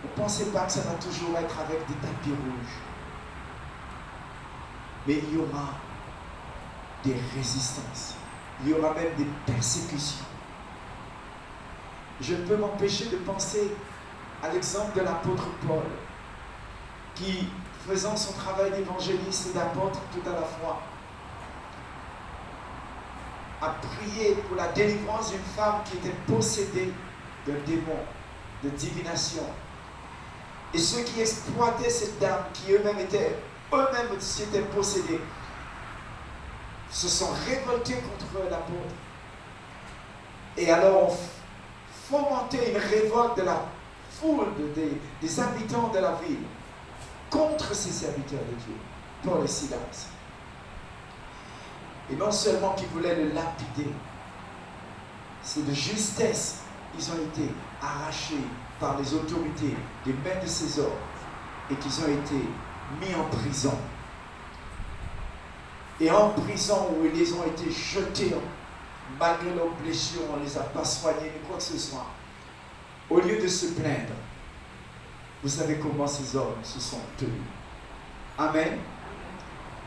Ne pensez pas que ça va toujours être avec des tapis rouges. Mais il y aura des résistances. Il y aura même des persécutions. je ne peux m'empêcher de penser à l'exemple de l'apôtre Paul, qui, faisant son travail d'évangéliste et d'apôtre tout à la fois, a prié pour la délivrance d'une femme qui était possédée d'un démon, de divination. Et ceux qui exploitaient cette dame, qui eux-mêmes étaient possédés, se sont révoltés contre l'apôtre. Et alors ont fomenté une révolte de la foule, des habitants de la ville, contre ces serviteurs de Dieu, Paul et Silas. Et non seulement qu'ils voulaient le lapider, c'est de justesse, ils ont été arrachés par les autorités des mains de ces hommes et qu'ils ont été mis en prison. Et en prison où ils les ont été jetés, malgré leurs blessures, on ne les a pas soignés, ni quoi que ce soit. Au lieu de se plaindre, vous savez comment ces hommes se sont tenus. Amen.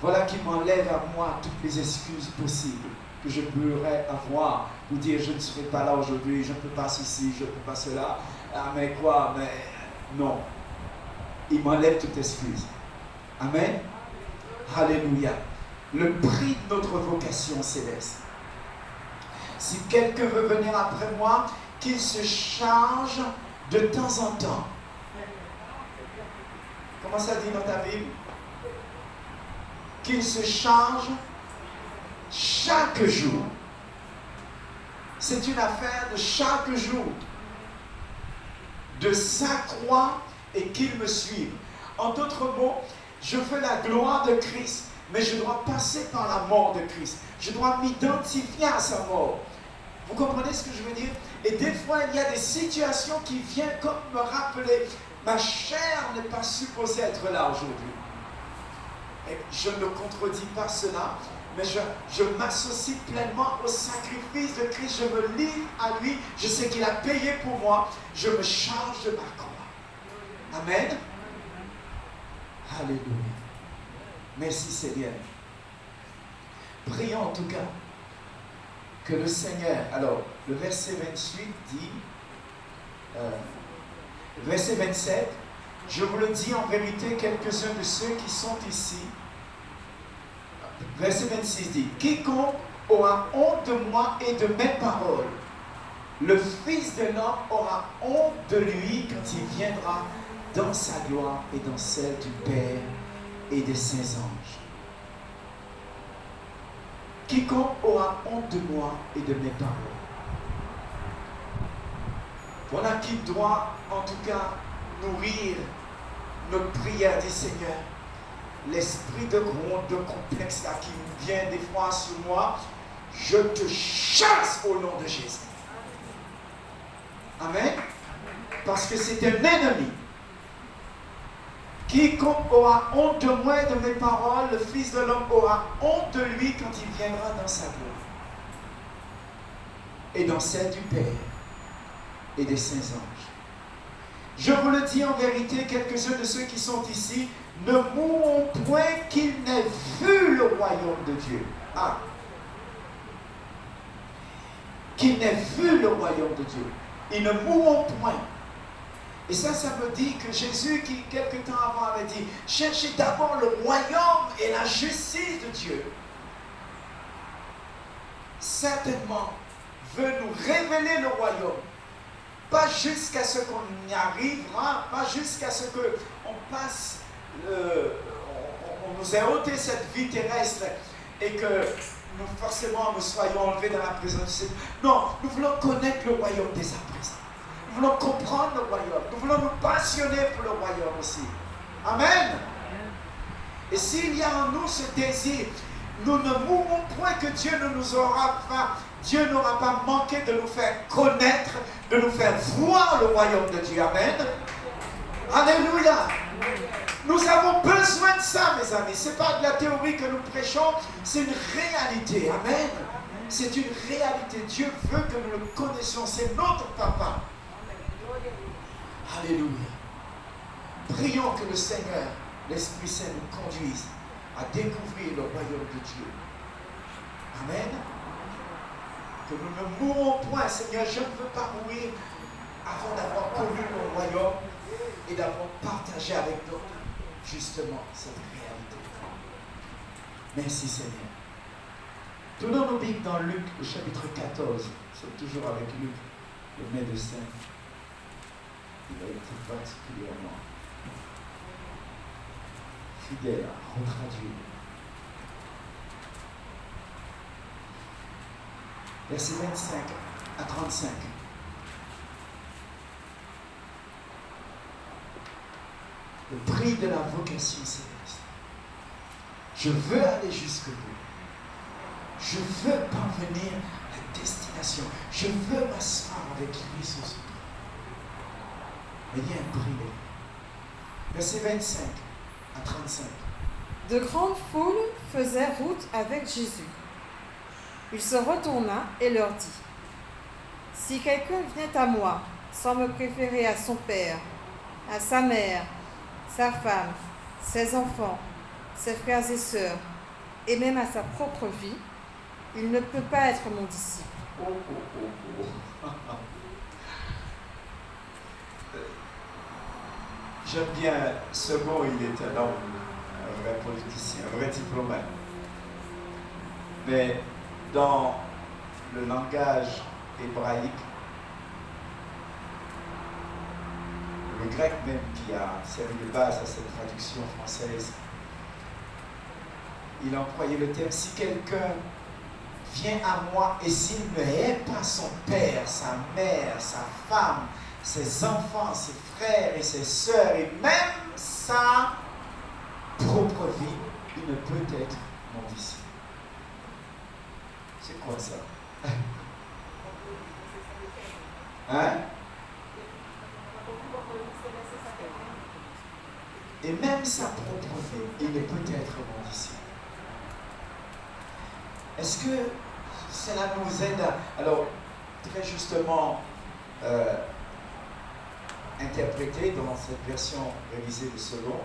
Voilà qui m'enlève à moi toutes les excuses possibles que je pourrais avoir pour dire je ne serai pas là aujourd'hui, je ne peux pas ceci, je ne peux pas cela. Ah mais quoi, mais non. Il m'enlève toute excuse. Amen. Alléluia. Le prix de notre vocation céleste. Si quelqu'un veut venir après moi, qu'il se charge de temps en temps. Comment ça dit dans ta Bible? Qu'il se charge chaque jour. C'est une affaire de chaque jour. De sa croix et qu'il me suive. En d'autres mots, je veux la gloire de Christ, mais je dois passer par la mort de Christ. Je dois m'identifier à sa mort. Vous comprenez ce que je veux dire? Et des fois, il y a des situations qui viennent comme me rappeler, ma chair n'est pas supposée être là aujourd'hui. Et je ne contredis pas cela, mais je m'associe pleinement au sacrifice de Christ. Je me livre à lui. Je sais qu'il a payé pour moi. Je me charge de ma croix. Amen. Alléluia. Merci Seigneur. Prions en tout cas que le Seigneur, alors le verset 28 dit, verset 27, je vous le dis en vérité, quelques-uns de ceux qui sont ici, verset 26 dit, quiconque aura honte de moi et de mes paroles, le Fils de l'homme aura honte de lui quand il viendra dans sa gloire et dans celle du Père et des saints anges. Quiconque aura honte de moi et de mes paroles. Voilà qui doit en tout cas nourrir notre prière, dit Seigneur. L'esprit de gronde, de complexe là qui vient des fois sur moi, je te chasse au nom de Jésus. Amen. Parce que c'est un ennemi. Quiconque aura honte de moi et de mes paroles, le Fils de l'homme aura honte de lui quand il viendra dans sa gloire. Et dans celle du Père et des saints anges. Je vous le dis en vérité, quelques-uns de ceux qui sont ici ne mourront point qu'ils n'aient vu le royaume de Dieu. Ah! Qu'ils n'aient vu le royaume de Dieu. Ils ne mourront point. Et ça me dit que Jésus, qui quelque temps avant avait dit, cherchez d'abord le royaume et la justice de Dieu, certainement veut nous révéler le royaume. Pas jusqu'à ce qu'on y arrivera, pas jusqu'à ce qu'on passe, on nous ait ôté cette vie terrestre et que nous soyons enlevés dans la présence de Seigneur. Non, nous voulons connaître le royaume dès à présent. Nous voulons comprendre le royaume. Nous voulons nous passionner pour le royaume aussi. Amen. Et s'il y a en nous ce désir, nous ne mourrons point que Dieu n'aura pas manqué de nous faire connaître, de nous faire voir le royaume de Dieu. Amen. Alléluia. Nous avons besoin de ça, mes amis. Ce n'est pas de la théorie que nous prêchons, c'est une réalité. Amen. C'est une réalité. Dieu veut que nous le connaissions. C'est notre papa. Alléluia. Prions que le Seigneur, l'Esprit Saint, nous conduise à découvrir le royaume de Dieu. Amen. Que nous ne mourrons point, Seigneur. Je ne veux pas mourir avant d'avoir connu mon royaume et d'avoir partagé avec d'autres justement cette réalité. Merci Seigneur. Tournons nos Bibles dans Luc, au chapitre 14. Nous sommes toujours avec Luc, le médecin. Il a été particulièrement fidèle à retraduire. Versets 25 à 35. Le prix de la vocation céleste. Je veux aller jusqu'au bout. Je veux parvenir à la destination. Je veux m'asseoir avec lui sur ce trône. Mais il y a un prix. Versets 25 à 35. De grandes foules faisaient route avec Jésus. Il se retourna et leur dit : Si quelqu'un vient à moi sans me préférer à son père, à sa mère, sa femme, ses enfants, ses frères et sœurs, et même à sa propre vie, il ne peut pas être mon disciple. Oh, oh, oh, oh. J'aime bien ce mot, il est un homme, un vrai politicien, un vrai diplomate. Mais dans le langage hébraïque, le grec même qui a servi de base à cette traduction française, il employait le terme « si quelqu'un vient à moi et s'il ne hait pas son père, sa mère, sa femme, ses enfants, ses frères et ses sœurs et même sa propre vie, il ne peut être mon disciple. » C'est quoi ça? Hein? Et même sa propre vie, il ne peut être mon disciple. Est-ce que cela nous aide à, alors, très justement, interprété dans cette version révisée de Selon,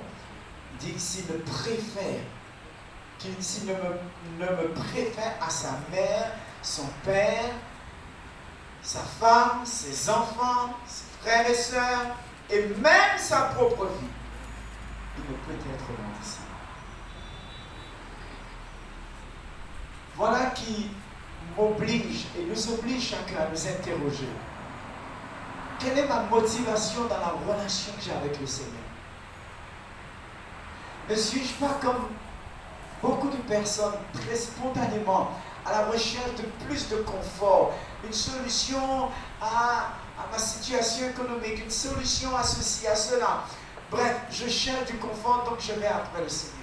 dit qu'il me préfère, s'il ne me préfère à sa mère, son père, sa femme, ses enfants, ses frères et sœurs, et même sa propre vie, il ne peut être mon disciple. Voilà qui m'oblige et nous oblige chacun à nous interroger. Quelle est ma motivation dans la relation que j'ai avec le Seigneur? Ne suis-je pas comme beaucoup de personnes très spontanément à la recherche de plus de confort, une solution à ma situation économique, une solution à ceci, à cela. Bref, je cherche du confort, donc je vais après le Seigneur.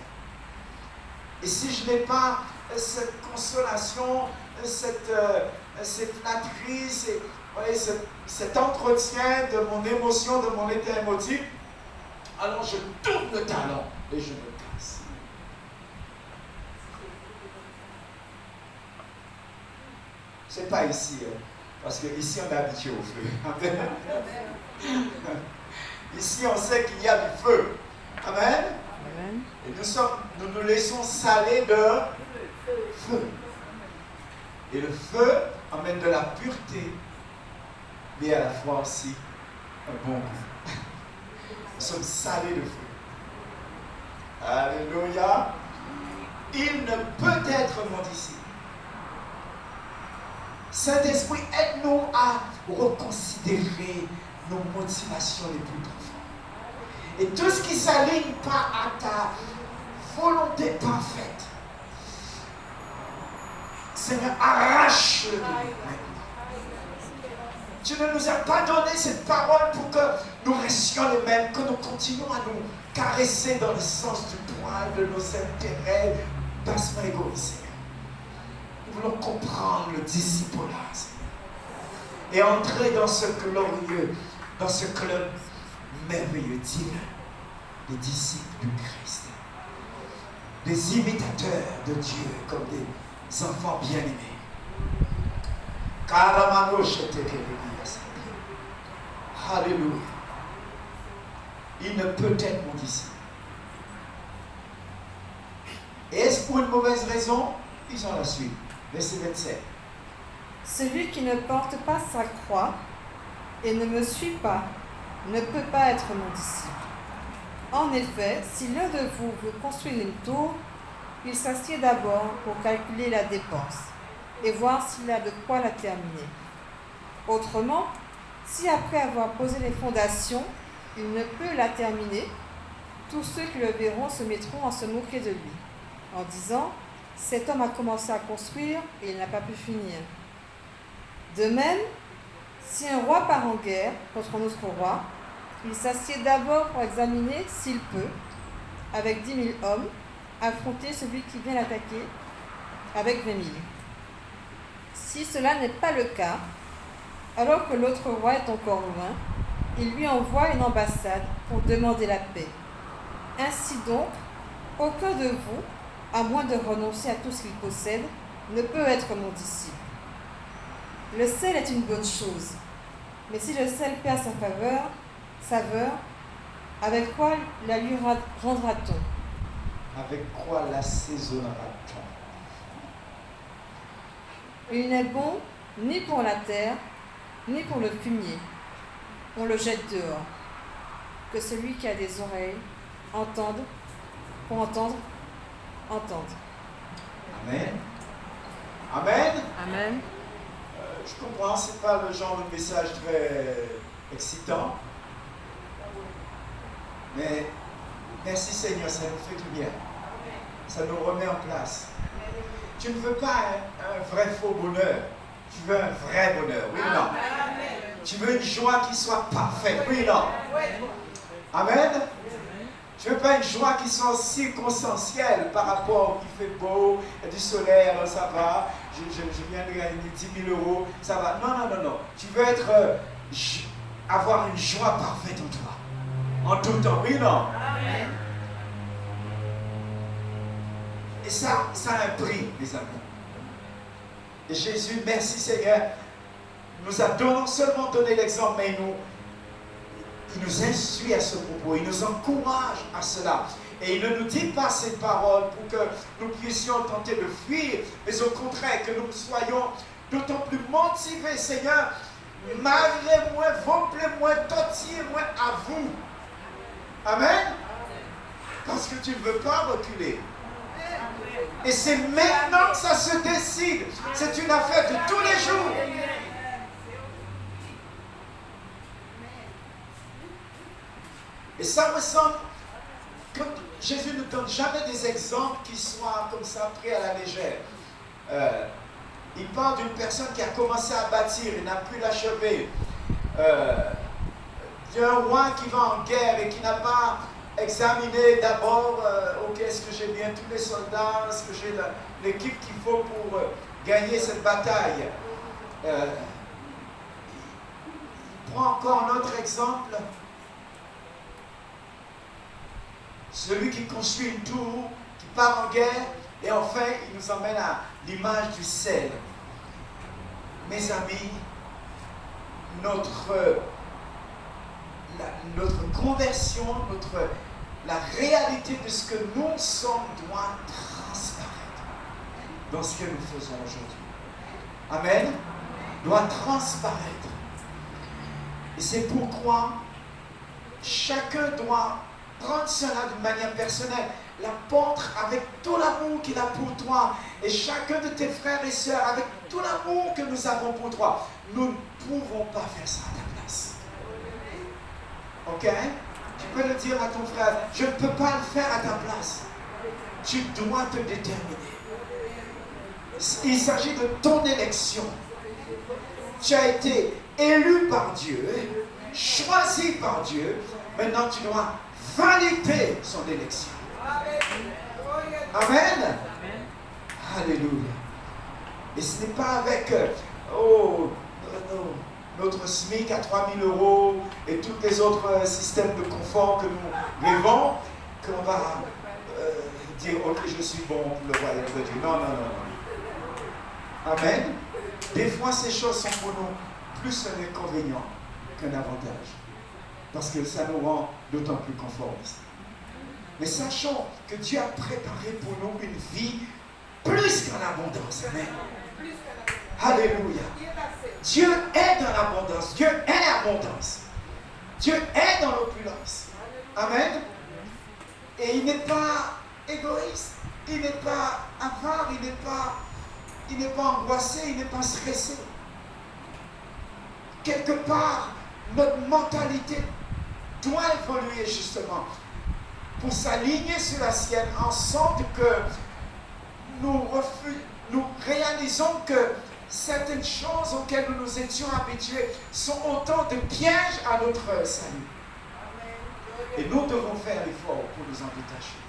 Et si je n'ai pas cette consolation, cette flatterie, cet entretien de mon émotion, de mon état émotif, alors je tourne le talon et je me casse. C'est pas ici, hein, parce que ici on est habitué au feu. Ici on sait qu'il y a du feu. Amen. Amen. Et nous nous laissons saler de feu. Et le feu amène de la pureté, mais à la fois aussi un bon goût. Nous sommes salés de feu. Alléluia. Il ne peut être mon disciple. Saint-Esprit, aide-nous à reconsidérer nos motivations les plus profondes. Et tout ce qui ne s'aligne pas à ta volonté parfaite, Seigneur, arrache-le de nous. Tu ne nous as pas donné cette parole pour que nous restions les mêmes, que nous continuions à nous caresser dans le sens du poil de nos intérêts bassement égoïstes, Seigneur. Nous voulons comprendre le disciple-là, Seigneur, et entrer dans ce glorieux, dans ce club merveilleux, divin, des disciples du Christ, des imitateurs de Dieu comme des enfants bien-aimés. Alléluia. Il ne peut être mon disciple. Et est-ce pour une mauvaise raison? Ils ont la suite. Verset 27. Celui qui ne porte pas sa croix et ne me suit pas ne peut pas être mon disciple. En effet, si l'un de vous veut construire une tour, il s'assied d'abord pour calculer la dépense et voir s'il a de quoi la terminer. Autrement, si après avoir posé les fondations, il ne peut la terminer, tous ceux qui le verront se mettront à se moquer de lui, en disant « Cet homme a commencé à construire et il n'a pas pu finir. » De même, si un roi part en guerre contre un autre roi, il s'assied d'abord pour examiner s'il peut, avec 10 000 hommes, affronter celui qui vient l'attaquer avec 20 000. Si cela n'est pas le cas, alors que l'autre roi est encore loin, il lui envoie une ambassade pour demander la paix. Ainsi donc, aucun de vous, à moins de renoncer à tout ce qu'il possède, ne peut être mon disciple. Le sel est une bonne chose, mais si le sel perd sa saveur, avec quoi la lui rendra-t-on? Avec quoi l'assaisonnera-t-on? Il n'est bon ni pour la terre, ni pour le fumier. On le jette dehors. Que celui qui a des oreilles entende, entende. Amen. Amen. Amen. Je comprends, c'est pas le genre de message très excitant. Mais merci Seigneur, ça nous fait du bien. Ça nous remet en place. Tu ne veux pas un vrai faux bonheur. Tu veux un vrai bonheur, oui ou non? Tu veux une joie qui soit parfaite, oui ou non? Amen. Tu ne veux pas une joie qui soit circonstancielle par rapport, il fait beau, il y a du soleil, alors ça va, je viens de gagner 10 000 euros, ça va. Non. Tu veux avoir une joie parfaite en toi. En tout temps, oui ou non? Amen. Et ça a un prix, mes amis. Et Jésus, merci Seigneur, nous a non seulement donné l'exemple, mais il nous instruit à ce propos, il nous encourage à cela. Et il ne nous dit pas ces paroles pour que nous puissions tenter de fuir, mais au contraire, que nous soyons d'autant plus motivés, Seigneur, malgré-moi, vomplez-moi, tortillez-moi à vous. Amen. Parce que tu ne veux pas reculer. Et c'est maintenant que ça se décide. C'est une affaire de tous les jours. Et ça me semble que Jésus ne donne jamais des exemples qui soient comme ça pris à la légère. Il parle d'une personne qui a commencé à bâtir et n'a pu l'achever. D'un roi qui va en guerre et qui n'a pas examiné d'abord, ok, est-ce que j'ai bien tous les soldats, est-ce que j'ai l'équipe qu'il faut pour gagner cette bataille. Il prend encore un autre exemple. Celui qui construit une tour, qui part en guerre, et enfin, il nous emmène à l'image du sel. Mes amis, notre conversion, la réalité de ce que nous sommes doit transparaître dans ce que nous faisons aujourd'hui. Amen. Doit transparaître. Et c'est pourquoi chacun doit prendre cela d'une manière personnelle, l'apôtre avec tout l'amour qu'il a pour toi, et chacun de tes frères et sœurs avec tout l'amour que nous avons pour toi. Nous ne pouvons pas faire ça à ta place. Ok? Tu peux le dire à ton frère, je ne peux pas le faire à ta place. Tu dois te déterminer. Il s'agit de ton élection. Tu as été élu par Dieu, choisi par Dieu. Maintenant, tu dois valider son élection. Amen. Alléluia. Et ce n'est pas avec notre SMIC à 3 000 euros et tous les autres systèmes de confort que nous rêvons qu'on va dire ok, je suis bon pour le royaume de Dieu. Non. Amen. Des fois, ces choses sont pour nous plus un inconvénient qu'un avantage. Parce que ça nous rend d'autant plus conformistes. Mais sachons que Dieu a préparé pour nous une vie plus qu'en abondance. Amen. Alléluia. Dieu est dans l'abondance. Dieu est abondance. Dieu est dans l'opulence. Amen. Et il n'est pas égoïste. Il n'est pas avare. Il n'est pas angoissé. Il n'est pas stressé. Quelque part, notre mentalité doit évoluer justement pour s'aligner sur la sienne, en sorte que nous réalisons que certaines choses auxquelles nous nous étions habitués sont autant de pièges à notre salut. Et nous devons faire l'effort pour nous en détacher.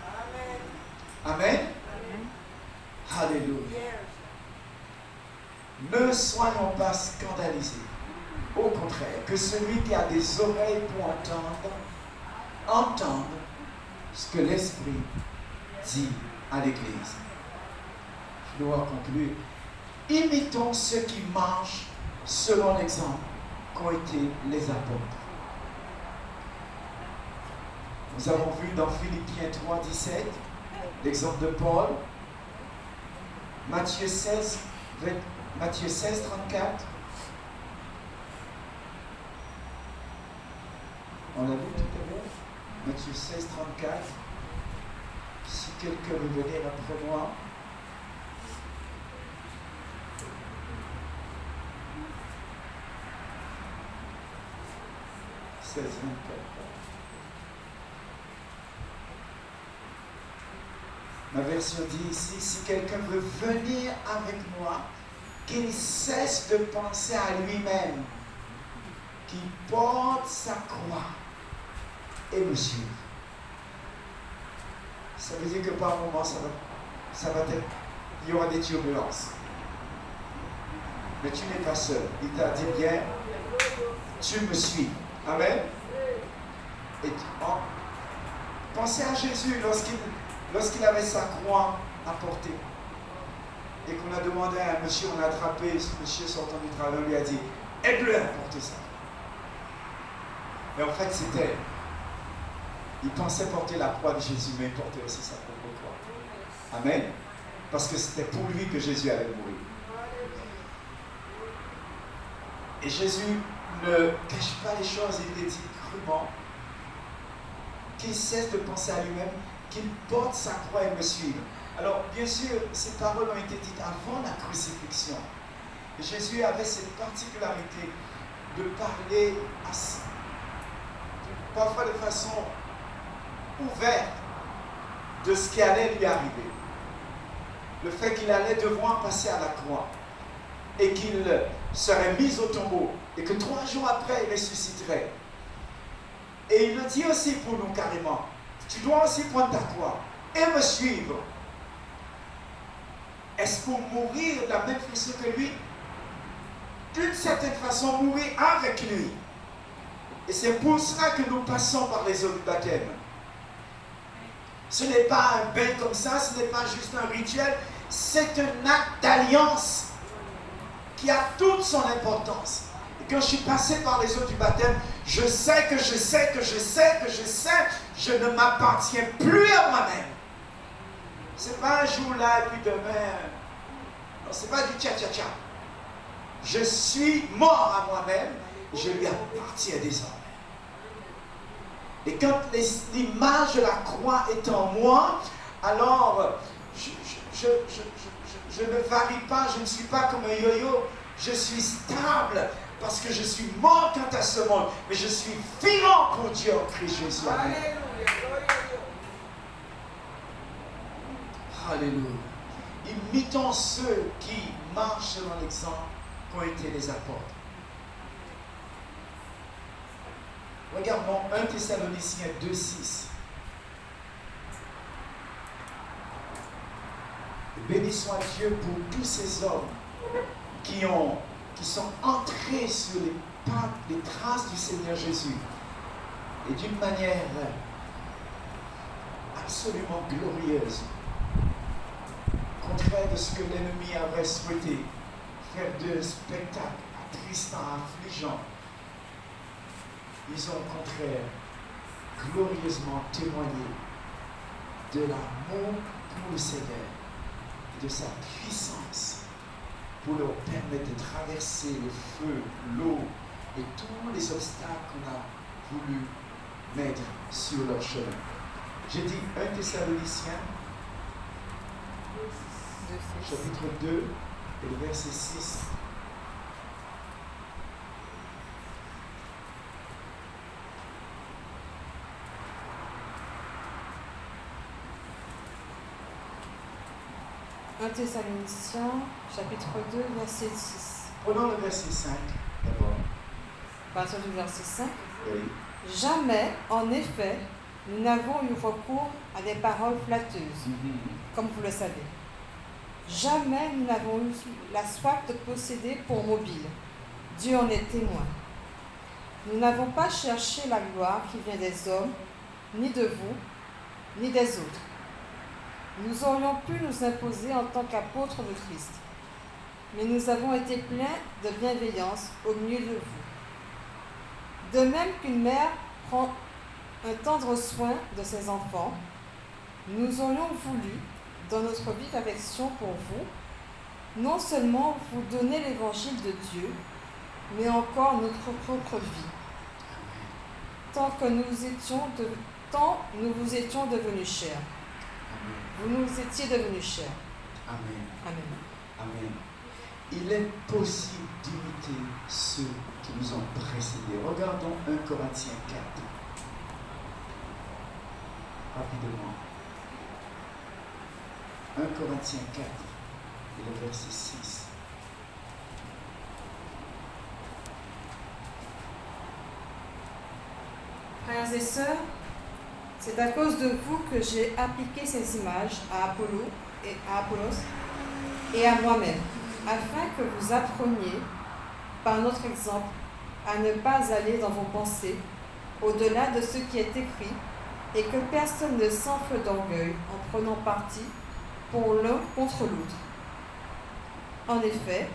Amen. Alléluia. Ne soyons pas scandalisés. Au contraire, que celui qui a des oreilles pour entende ce que l'Esprit dit à l'Église. Je dois conclure. Imitons ceux qui marchent selon l'exemple qu'ont été les apôtres. Nous avons vu dans Philippiens 3, 17, l'exemple de Paul, Matthieu 16, 34. On l'a vu tout à l'heure, Matthieu 16, 34. Si quelqu'un veut venir après moi. Ma version dit ici, si quelqu'un veut venir avec moi, qu'il cesse de penser à lui-même, qu'il porte sa croix et me suive. Ça veut dire que par moments, il y aura des turbulences. Mais tu n'es pas seul. Il t'a dit bien, tu me suis. Amen. Et pensez à Jésus lorsqu'il avait sa croix à porter. Et qu'on a demandé à un monsieur, on a attrapé ce monsieur sortant du travail, on lui a dit, aide-le à porter ça. Mais en fait, il pensait porter la croix de Jésus, mais il portait aussi sa propre croix. Amen. Parce que c'était pour lui que Jésus allait mourir. Et Jésus ne cache pas les choses, il les dit crûment. Qu'il cesse de penser à lui-même, qu'il porte sa croix et me suive. Alors, bien sûr, ces paroles ont été dites avant la crucifixion. Et Jésus avait cette particularité de parler parfois de façon ouverte de ce qui allait lui arriver. Le fait qu'il allait devoir passer à la croix et qu'il serait mis au tombeau et que 3 jours après, il ressusciterait. Et il le dit aussi pour nous carrément. Tu dois aussi prendre ta croix et me suivre. Est-ce pour mourir de la même façon que lui? D'une certaine façon, mourir avec lui. Et c'est pour cela que nous passons par les eaux du baptême. Ce n'est pas un bain comme ça, ce n'est pas juste un rituel, c'est un acte d'alliance qui a toute son importance. Et quand je suis passé par les eaux du baptême, je sais, je ne m'appartiens plus à moi-même. C'est pas un jour là et puis demain. Non, c'est pas du tcha-tcha-tcha. Je suis mort à moi-même, je lui appartiens désormais. Et quand l'image de la croix est en moi, alors je ne varie pas, je ne suis pas comme un yo-yo, je suis stable parce que je suis mort quant à ce monde, mais je suis vivant pour Dieu en Christ Jésus. Amen. Alléluia. Imitons ceux qui marchent selon l'exemple qu'ont été les apôtres. Regardons 1 Thessaloniciens 2,6. Béni soit Dieu pour tous ces hommes qui sont entrés sur les traces du Seigneur Jésus et d'une manière absolument glorieuse, contraire de ce que l'ennemi avait souhaité, faire de spectacles attristants, affligeants. Ils ont au contraire glorieusement témoigné de l'amour pour le Seigneur et de sa puissance pour leur permettre de traverser le feu, l'eau et tous les obstacles qu'on a voulu mettre sur leur chemin. J'ai dit 1 Thessaloniciens, chapitre 2, et le verset 6. « 1 Thessaloniciens, chapitre 2, verset 6. » Prenons le verset 5 d'abord. À partir du verset 5. Oui. « Jamais, en effet, nous n'avons eu recours à des paroles flatteuses, comme vous le savez. Jamais nous n'avons eu la soif de posséder pour mobile. Dieu en est témoin. Nous n'avons pas cherché la gloire qui vient des hommes, ni de vous, ni des autres. Nous aurions pu nous imposer en tant qu'apôtres de Christ, mais nous avons été pleins de bienveillance au milieu de vous. De même qu'une mère prend un tendre soin de ses enfants, nous aurions voulu, dans notre vive affection pour vous, non seulement vous donner l'évangile de Dieu, mais encore notre propre vie, tant nous vous étions devenus chers. Vous nous étiez devenus chers. Amen. Amen. Amen. Il est possible d'imiter ceux qui nous ont précédés. Regardons 1 Corinthiens 4. Rapidement. 1 Corinthiens 4, et le verset 6. Frères et sœurs, c'est à cause de vous que j'ai appliqué ces images à Apollos et à moi-même, afin que vous appreniez, par notre exemple, à ne pas aller dans vos pensées au-delà de ce qui est écrit, et que personne ne s'enfle d'orgueil en prenant parti pour l'un contre l'autre. En effet,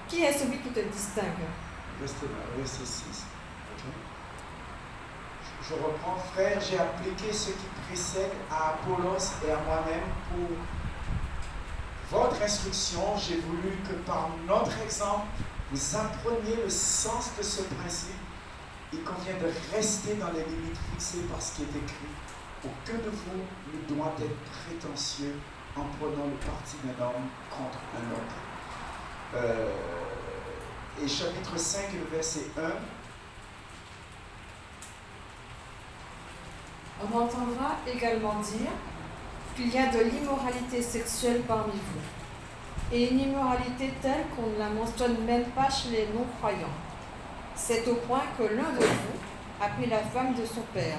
qui est celui qui te distingue? Restez là, verset 6. Okay. Je reprends, frère, j'ai appliqué ce qui précède à Apollos et à moi-même pour votre instruction. J'ai voulu que par notre exemple, vous appreniez le sens de ce principe. Il convient de rester dans les limites fixées par ce qui est écrit. Aucun de vous ne doit être prétentieux en prenant le parti d'un homme contre un autre. Et chapitre 5, le verset 1. On entendra également dire qu'il y a de l'immoralité sexuelle parmi vous, et une immoralité telle qu'on ne la mentionne même pas chez les non-croyants. C'est au point que l'un de vous a pris la femme de son père.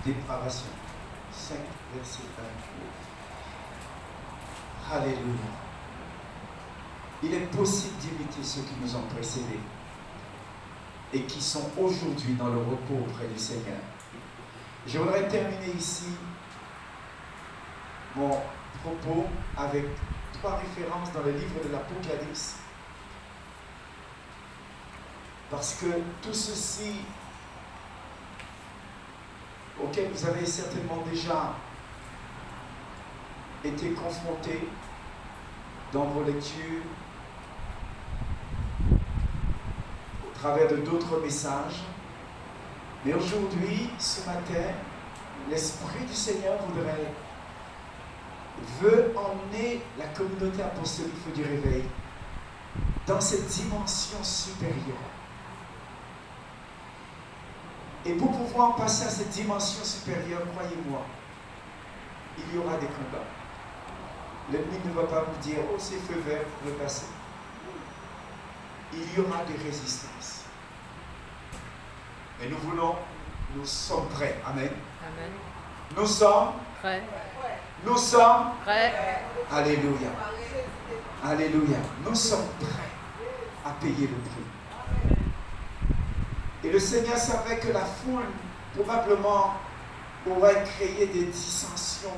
Dépravation. 5, verset 1. Alléluia. Il est possible d'imiter ceux qui nous ont précédés et qui sont aujourd'hui dans le repos auprès du Seigneur. Je voudrais terminer ici mon propos avec 3 références dans le livre de l'Apocalypse, parce que tout ceci auquel vous avez certainement déjà été confrontés dans vos lectures, au travers de d'autres messages. Mais aujourd'hui, ce matin, l'Esprit du Seigneur veut emmener la communauté apostolique du réveil dans cette dimension supérieure. Et pour pouvoir passer à cette dimension supérieure, croyez-moi, il y aura des combats. L'ennemi ne va pas vous dire « Oh, c'est feu vert, vous pouvez passer ». Il y aura des résistances. Et nous sommes prêts. Amen. Amen. Nous sommes Prêts. Nous sommes Prêts. Alléluia. Alléluia. Nous sommes prêts à payer le prix. Et le Seigneur savait que la foule probablement aurait créé des dissensions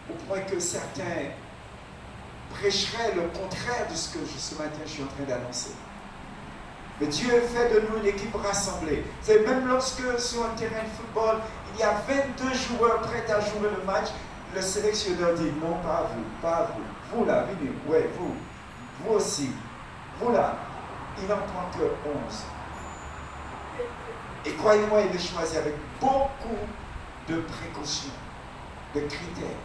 au point que certains prêcheraient le contraire de ce que ce matin je suis en train d'annoncer. Mais Dieu fait de nous une équipe rassemblée. C'est même lorsque sur un terrain de football, il y a 22 joueurs prêts à jouer le match, le sélectionneur dit non, pas vous, pas vous. Vous là, venez, ouais, vous aussi. Vous là, il n'en prend que 11. Et croyez-moi, il est choisi avec beaucoup de précautions, de critères.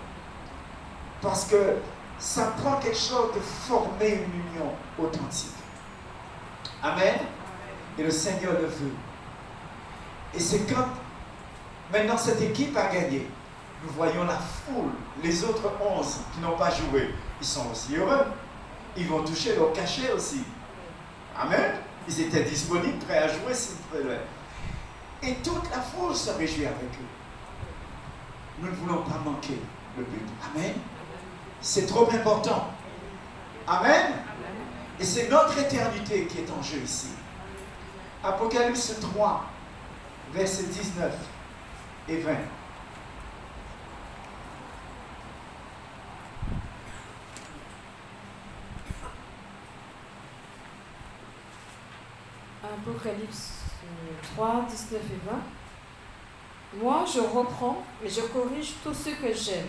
Parce que ça prend quelque chose de former une union authentique. Amen. Et le Seigneur le veut. Et c'est quand maintenant cette équipe a gagné, nous voyons la foule, les autres 11 qui n'ont pas joué, ils sont aussi heureux. Ils vont toucher leur cachet aussi. Amen. Ils étaient disponibles, prêts à jouer s'il fallait. Et toute la foule se réjouit avec eux. Nous ne voulons pas manquer le but. Amen. C'est trop important. Amen. Et c'est notre éternité qui est en jeu ici. Apocalypse 3, versets 19 et 20. Apocalypse 3, 19 et 20. Moi, je reprends et je corrige tous ceux que j'aime.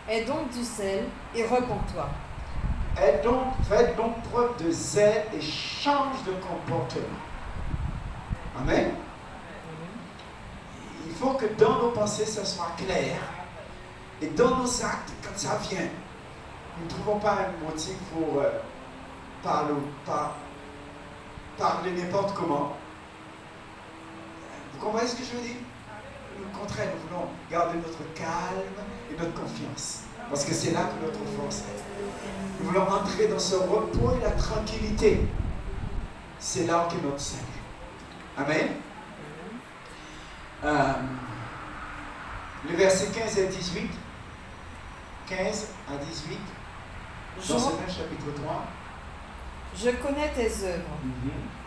Aie donc du zèle et repens-toi. Faites donc preuve de zèle et change de comportement. Amen. Il faut que dans nos pensées, ça soit clair. Et dans nos actes, quand ça vient, nous ne trouvons pas un motif pour parler n'importe comment. Vous comprenez ce que je veux dire? Au contraire, nous voulons garder notre calme et notre confiance. Parce que c'est là que notre force est. Nous voulons entrer dans ce repos et la tranquillité. C'est là qu'est notre salut. Amen. Les versets 15 et 18. 15 à 18. Dans ce même chapitre 3. Je connais tes œuvres.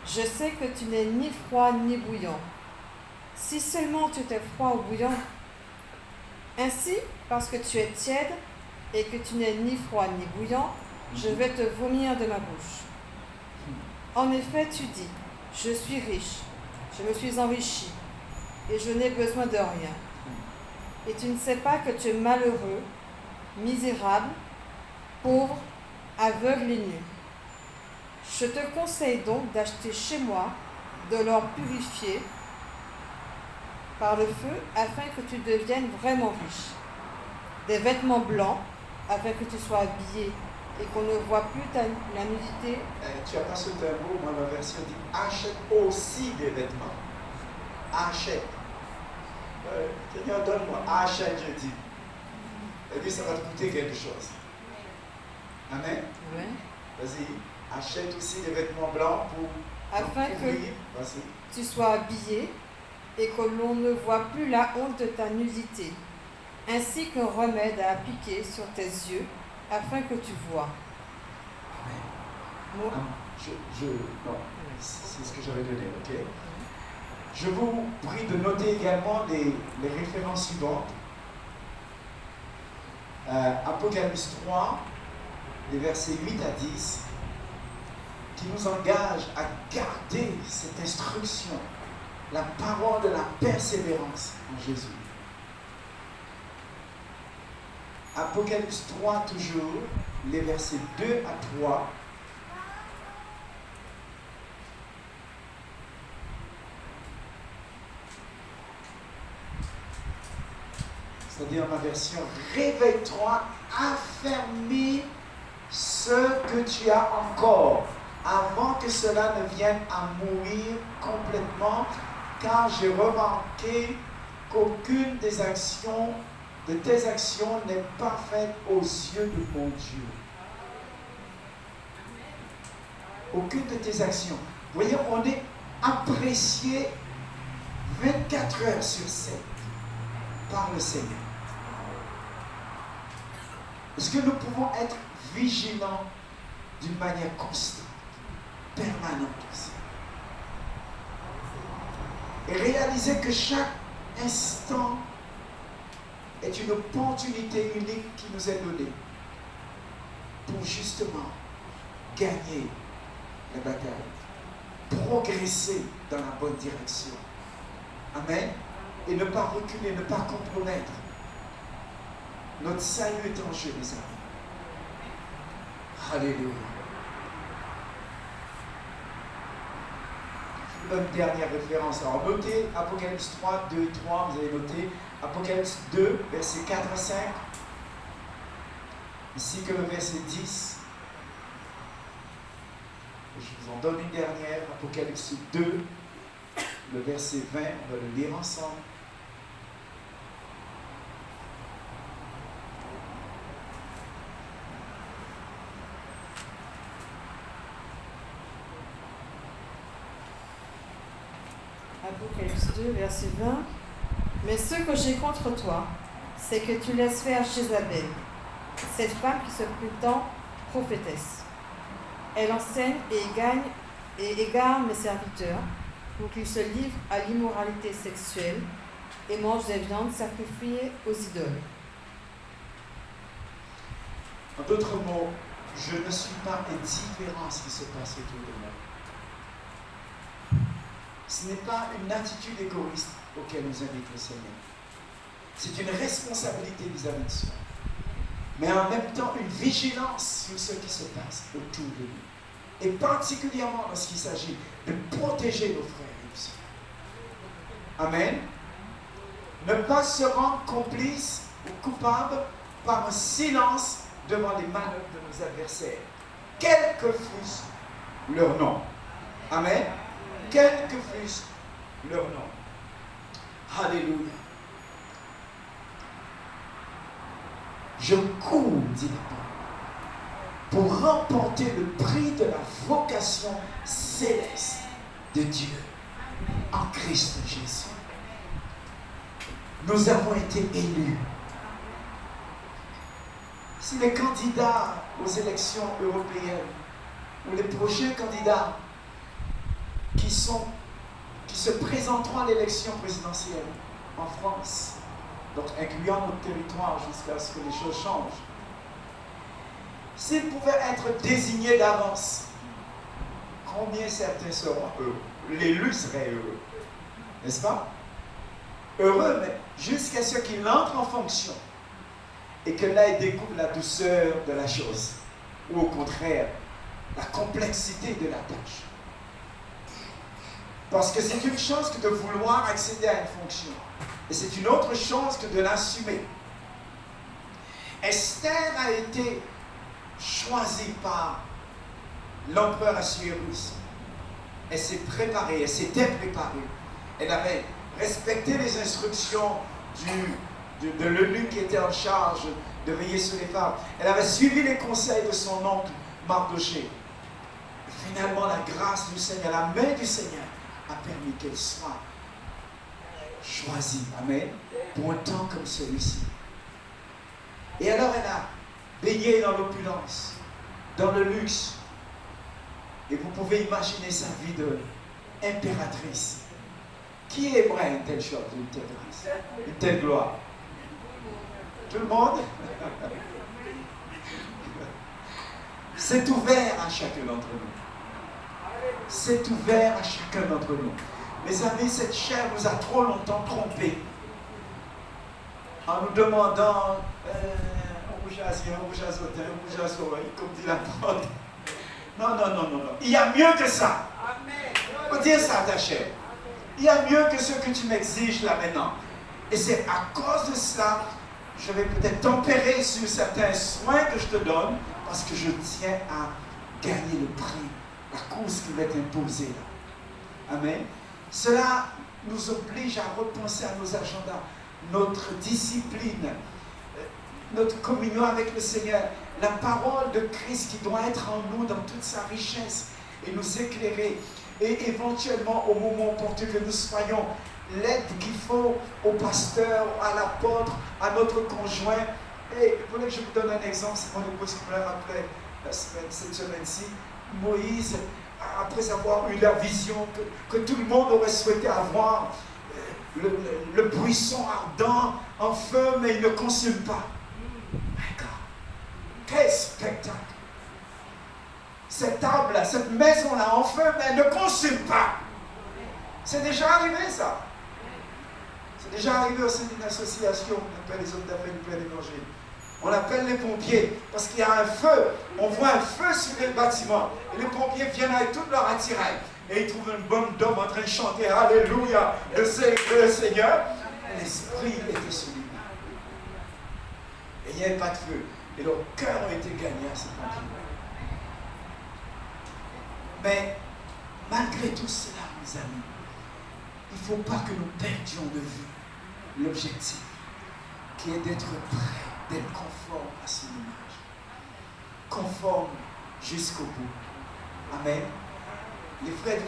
Je sais que tu n'es ni froid ni bouillant. Si seulement tu étais froid ou bouillant. Ainsi, parce que tu es tiède et que tu n'es ni froid ni bouillant, je vais te vomir de ma bouche. En effet, tu dis, je suis riche, je me suis enrichi, et je n'ai besoin de rien. Et tu ne sais pas que tu es malheureux, misérable, pauvre, aveugle et nu. Je te conseille donc d'acheter chez moi de l'or purifié par le feu, afin que tu deviennes vraiment riche. Des vêtements blancs, afin que tu sois habillé et qu'on ne voit plus la nudité. Tu n'as pas ce mot, moi la version dit achète aussi des vêtements. Achète. Seigneur, donne-moi. Achète, je dis. Et puis ça va te coûter quelque chose. Amen. Oui. Vas-y, achète aussi des vêtements blancs pour afin que tu sois habillé et que l'on ne voit plus la honte de ta nudité, ainsi qu'un remède à appliquer sur tes yeux, afin que tu vois. Amen. Non, c'est ce que j'avais donné, ok? Je vous prie de noter également les références suivantes. Apocalypse 3, les versets 8 à 10, qui nous engagent à garder cette instruction, la parole de la persévérance en Jésus. Apocalypse 3, toujours, les versets 2 à 3. C'est-à-dire ma version, réveille-toi, affermis ce que tu as encore, avant que cela ne vienne à mourir complètement, car j'ai remarqué qu'aucune des actions de tes actions n'est pas faite aux yeux de mon Dieu. Aucune de tes actions. Vous voyez, on est apprécié 24 heures sur 7 par le Seigneur. Est-ce que nous pouvons être vigilants d'une manière constante, permanente aussi? Et réaliser que chaque instant est une opportunité unique qui nous est donnée pour justement gagner la bataille, progresser dans la bonne direction. Amen. Et ne pas reculer, ne pas compromettre. Notre salut est en jeu, mes amis. Alléluia. Une dernière référence. Alors, notez Apocalypse 3, 2 et 3. Vous avez noté Apocalypse 2, versets 4 à 5. Ainsi que le verset 10. Je vous en donne une dernière. Apocalypse 2, le verset 20. On va le lire ensemble. Apocalypse 2, verset 20. Mais ce que j'ai contre toi, c'est que tu laisses faire Jézabel, cette femme qui se prétend prophétesse. Elle enseigne et égare mes serviteurs pour qu'ils se livrent à l'immoralité sexuelle et mangent des viandes sacrifiées aux idoles. En d'autres mots, je ne suis pas indifférent à ce qui se passe autour de moi. Ce n'est pas une attitude égoïste auquel nous invite le Seigneur. C'est une responsabilité vis-à-vis de soi. Mais en même temps, une vigilance sur ce qui se passe autour de nous. Et particulièrement lorsqu'il s'agit de protéger nos frères et nos sœurs. Amen. Ne pas se rendre complice ou coupable par un silence devant les manœuvres de nos adversaires, quel que fût leur nom. Amen. Quel que fût leur nom. Alléluia. Je cours, dit l'apôtre, pour remporter le prix de la vocation céleste de Dieu en Christ Jésus. Nous avons été élus. Si les candidats aux élections européennes ou les prochains candidats qui se présenteront à l'élection présidentielle en France, donc incluant notre territoire jusqu'à ce que les choses changent, s'ils pouvaient être désignés d'avance, combien certains seront heureux? L'élu serait heureux, n'est-ce pas? Heureux, mais jusqu'à ce qu'il entre en fonction et que là il découvre la douceur de la chose, ou au contraire, la complexité de la tâche. Parce que c'est une chose que de vouloir accéder à une fonction. Et c'est une autre chose que de l'assumer. Esther a été choisie par l'empereur Assuérus. Elle s'est préparée, elle s'était préparée. Elle avait respecté les instructions de l'eunuque qui était en charge de veiller sur les femmes. Elle avait suivi les conseils de son oncle Mardochée. Finalement, la grâce du Seigneur, la main du Seigneur a permis qu'elle soit choisie, amen, pour un temps comme celui-ci. Et alors elle a baigné dans l'opulence, dans le luxe. Et vous pouvez imaginer sa vie d'impératrice. Qui aimerait une telle chose, une telle grâce, une telle gloire? Tout le monde? C'est ouvert à chacun d'entre nous. C'est ouvert à chacun d'entre nous. Mes amis, cette chair nous a trop longtemps trompés en nous demandant comme dit l'apôtre. Non. Il y a mieux que ça. Il faut dire ça à ta chair. Il y a mieux que ce que tu m'exiges là maintenant. Et c'est à cause de cela, je vais peut-être tempérer sur certains soins que je te donne, parce que je tiens à gagner le prix, la course qui m'est imposée là. Amen. Cela nous oblige à repenser à nos agendas, notre discipline, notre communion avec le Seigneur, la parole de Christ qui doit être en nous dans toute sa richesse et nous éclairer. Et éventuellement, au moment opportun, que nous soyons l'aide qu'il faut au pasteur, à l'apôtre, à notre conjoint. Et vous voulez que je vous donne un exemple, c'est mon épouse qui me l'a rappelé cette semaine-ci. Moïse, après avoir eu la vision que tout le monde aurait souhaité avoir, le buisson ardent en feu, mais il ne consume pas. D'accord. Quel spectacle! Cette table-là, cette maison-là en feu, mais elle ne consume pas. C'est déjà arrivé, ça. C'est déjà arrivé au sein d'une association, on appelle les hommes d'affaires du plein évangile. On appelle les pompiers parce qu'il y a un feu. On voit un feu sur les bâtiments. Et les pompiers viennent avec tout leur attirail. Et ils trouvent une bonne d'homme en train de chanter Alléluia, le Seigneur. Et l'esprit était sur lui. Et il n'y avait pas de feu. Et leurs cœurs ont été gagnés à ces pompiers. Mais malgré tout cela, mes amis, il ne faut pas que nous perdions de vue l'objectif, qui est d'être prêt, d'être conforme à son image. Conforme jusqu'au bout. Amen. Les frères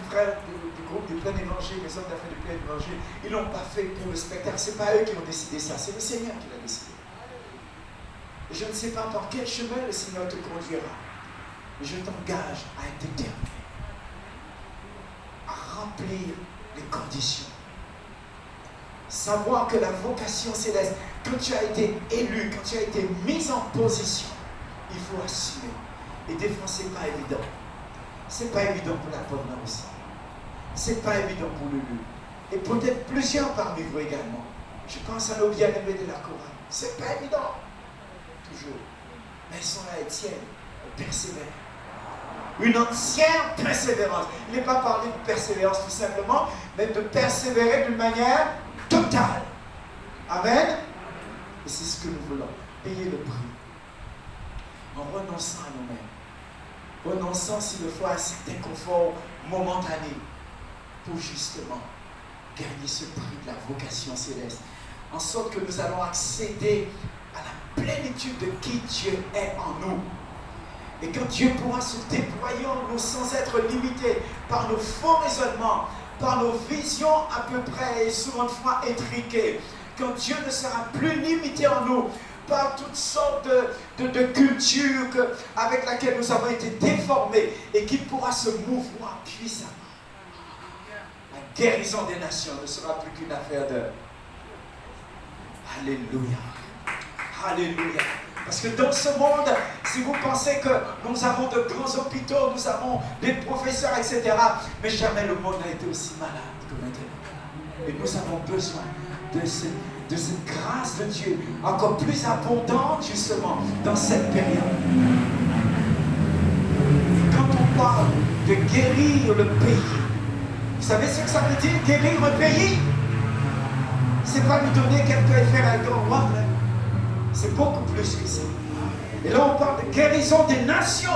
du groupe du plein évangile, les hommes d'affaires du plein évangile, ils ne l'ont pas fait pour le spectacle. Ce n'est pas eux qui ont décidé ça, c'est le Seigneur qui l'a décidé. Et je ne sais pas par quel chemin le Seigneur te conduira, mais je t'engage à être déterminé, à remplir les conditions. Savoir que la vocation céleste, quand tu as été élu, quand tu as été mis en position, il faut assumer. Et des fois, ce n'est pas évident. Ce n'est pas évident pour la Pauvre aussi. Ce n'est pas évident pour Lulu. Et peut-être plusieurs parmi vous également. Je pense à nos bien-aimés de la chorale. Ce n'est pas évident. Toujours. Mais ils sont là, Étienne. Ils persévèrent. Une entière persévérance. Il n'est pas parlé de persévérance tout simplement, mais de persévérer d'une manière totale. Amen. Et c'est ce que nous voulons. Payer le prix. En renonçant à nous-mêmes. Renonçant s'il le faut à un certain confort momentané pour justement gagner ce prix de la vocation céleste. En sorte que nous allons accéder à la plénitude de qui Dieu est en nous. Et quand Dieu pourra se déployer en nous sans être limité par nos faux raisonnements, par nos visions à peu près et souvent de fois étriquées, quand Dieu ne sera plus limité en nous par toutes sortes de cultures avec laquelle nous avons été déformés et qu'il pourra se mouvoir puissamment. La guérison des nations ne sera plus qu'une affaire de... Alléluia. Alléluia. Parce que dans ce monde, si vous pensez que nous avons de grands hôpitaux, nous avons des professeurs, etc., mais jamais le monde n'a été aussi malade que maintenant. Et nous avons besoin de cette grâce de Dieu, encore plus abondante justement dans cette période. Quand on parle de guérir le pays, vous savez ce que ça veut dire, guérir le pays? C'est pas lui donner quelques effets à grand roi, c'est beaucoup plus que ça. Et là on parle de guérison des nations.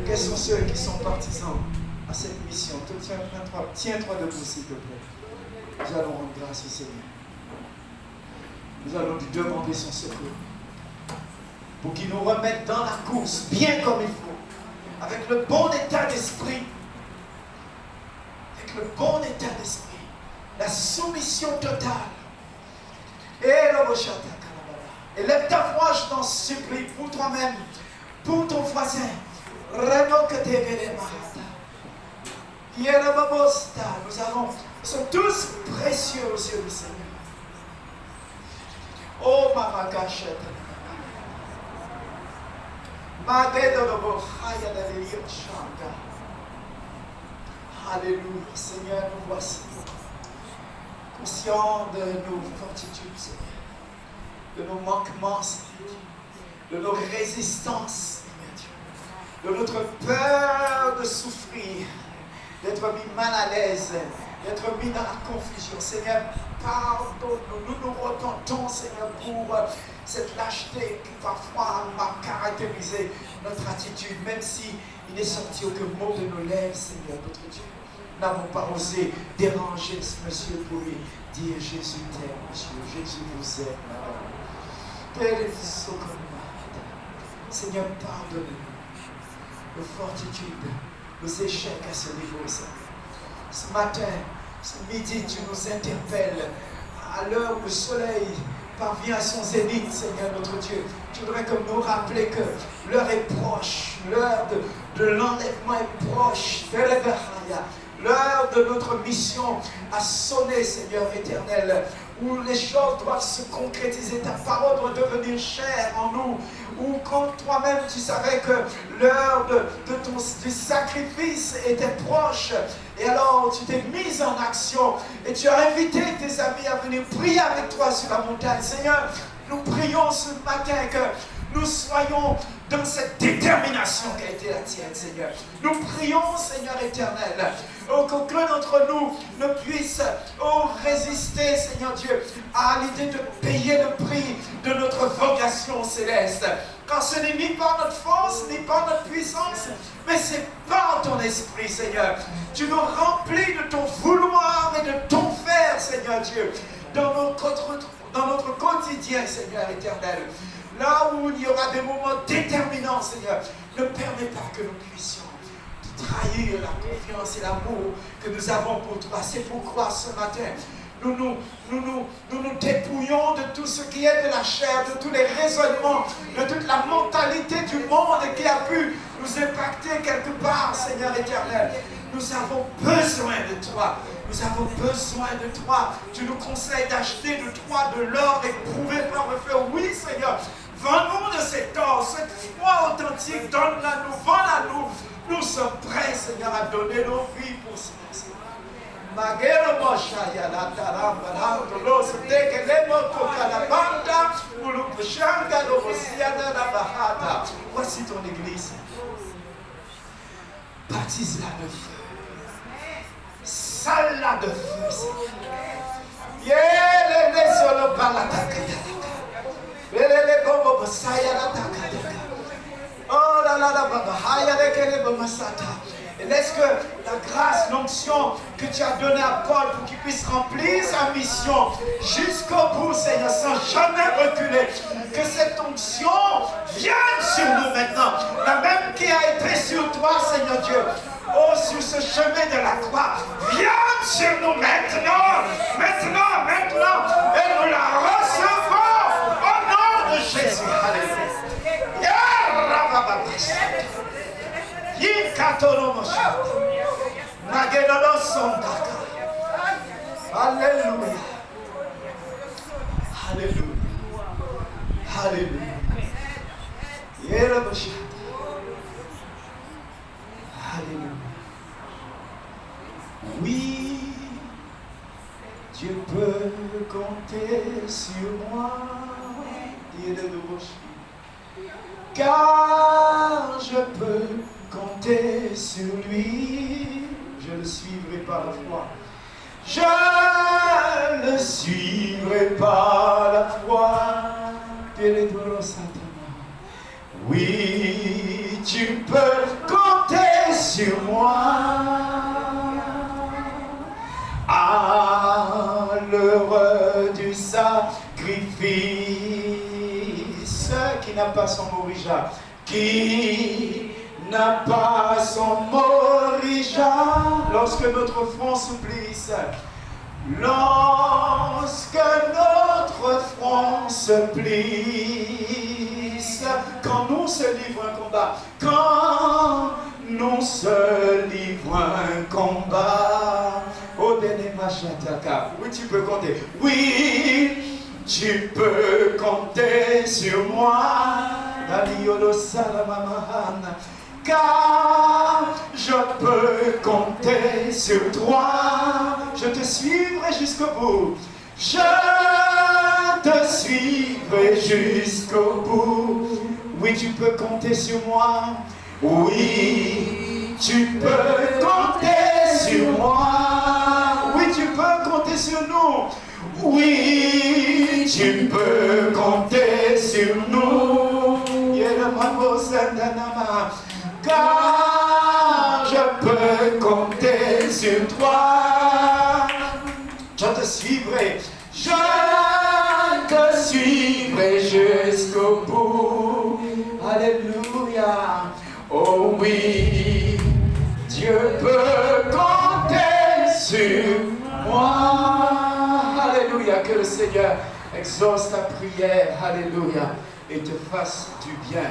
Quels sont ceux qui sont partisans à cette mission? Tiens-toi debout s'il te plaît. Nous allons rendre grâce au Seigneur. Nous allons lui demander son secours pour qu'il nous remette dans la course bien comme il faut, avec le bon état d'esprit, avec le bon état d'esprit, la soumission totale. Et lève ta voix, je t'en supplie, pour toi-même, pour ton voisin. Nous sommes tous précieux aux yeux du Seigneur. Oh, ma cachette. Alléluia, Seigneur, nous voici. Conscients de nos fortitudes, Seigneur, de nos manquements, Seigneur, de nos résistances, Seigneur, de notre peur de souffrir, d'être mis mal à l'aise, d'être mis dans la confusion. Seigneur, pardonne-nous, nous nous repentons, Seigneur, pour cette lâcheté qui parfois m'a caractérisé notre attitude, même si il n'est sorti aucun mot de nos lèvres, Seigneur, notre Dieu. Nous n'avons pas osé déranger ce monsieur pour lui dire Jésus t'aime, monsieur, Jésus vous aime, madame. Seigneur, pardonne-nous nos fortitudes, nos échecs à ce niveau, Seigneur. Ce matin, ce midi, tu nous interpelles à l'heure où le soleil parvient à son zénith, Seigneur notre Dieu. Tu voudrais comme nous rappeler que l'heure est proche, l'heure de l'enlèvement est proche. L'heure de notre mission a sonné, Seigneur éternel, où les choses doivent se concrétiser, ta parole doit devenir chair en nous, où quand toi-même tu savais que l'heure du sacrifice était proche, et alors tu t'es mise en action, et tu as invité tes amis à venir prier avec toi sur la montagne. Seigneur, nous prions ce matin que nous soyons dans cette détermination qui a été la tienne, Seigneur. Nous prions, Seigneur éternel, qu'aucun d'entre nous ne puisse résister, Seigneur Dieu, à l'idée de payer le prix de notre vocation céleste. Car ce n'est ni par notre force, ni par notre puissance, mais c'est par ton esprit, Seigneur. Tu nous remplis de ton vouloir et de ton faire, Seigneur Dieu, dans notre quotidien, Seigneur éternel. Là où il y aura des moments déterminants, Seigneur, ne permets pas que nous puissions trahir la confiance et l'amour que nous avons pour toi. C'est pourquoi ce matin, nous nous dépouillons de tout ce qui est de la chair, de tous les raisonnements, de toute la mentalité du monde qui a pu nous impacter quelque part, Seigneur éternel. Nous avons besoin de toi. Nous avons besoin de toi. Tu nous conseilles d'acheter de toi de l'or éprouvé par le feu. Oui, Seigneur, vends-nous de cet or, cette foi authentique, donne-la-nous, vends-la-nous. Nous sommes prêts, Seigneur, à donner nos vies pour cela. Voici ton église. Baptise-la de feu. Sale-la de feu, Seigneur. Oh là là là, et laisse que la grâce, l'onction que tu as donnée à Paul pour qu'il puisse remplir sa mission jusqu'au bout, Seigneur, sans jamais reculer, que cette onction vienne sur nous maintenant, la même qui a été sur toi, Seigneur Dieu. Oh, sur ce chemin de la croix, viens sur nous maintenant, et nous la recevons au nom de Jésus. Alléluia. Alléluia. Alléluia. Alléluia. Alléluia. Oui, Dieu peut compter sur moi. Car je peux compter sur lui. Je le suivrai par la foi. Je le suivrai par la foi. Oui, tu peux compter sur moi. À l'heure du sacrifice, qui n'a pas son Morija, qui n'a pas son Morija, lorsque notre front s'oublisse, lorsque notre front se plisse, quand nous se livrons un combat, quand nous se livrons un combat, oh Denemachataka, oui tu peux compter, oui tu peux compter sur moi, car je peux compter sur toi. Je te suivrai jusqu'au bout. Je te suivrai jusqu'au bout. Oui, tu peux compter sur moi. Oui, tu peux compter sur moi. Oui, tu peux compter sur nous. Oui, tu peux compter sur nous. Car je peux compter sur toi. Je te suivrai. Je te suivrai jusqu'au bout. Alléluia. Oh oui, Dieu peut compter sur moi. Alléluia. Que le Seigneur exauce ta prière. Alléluia. Et te fasse du bien.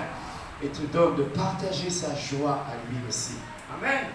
Et te donne de partager sa joie à lui aussi. Amen.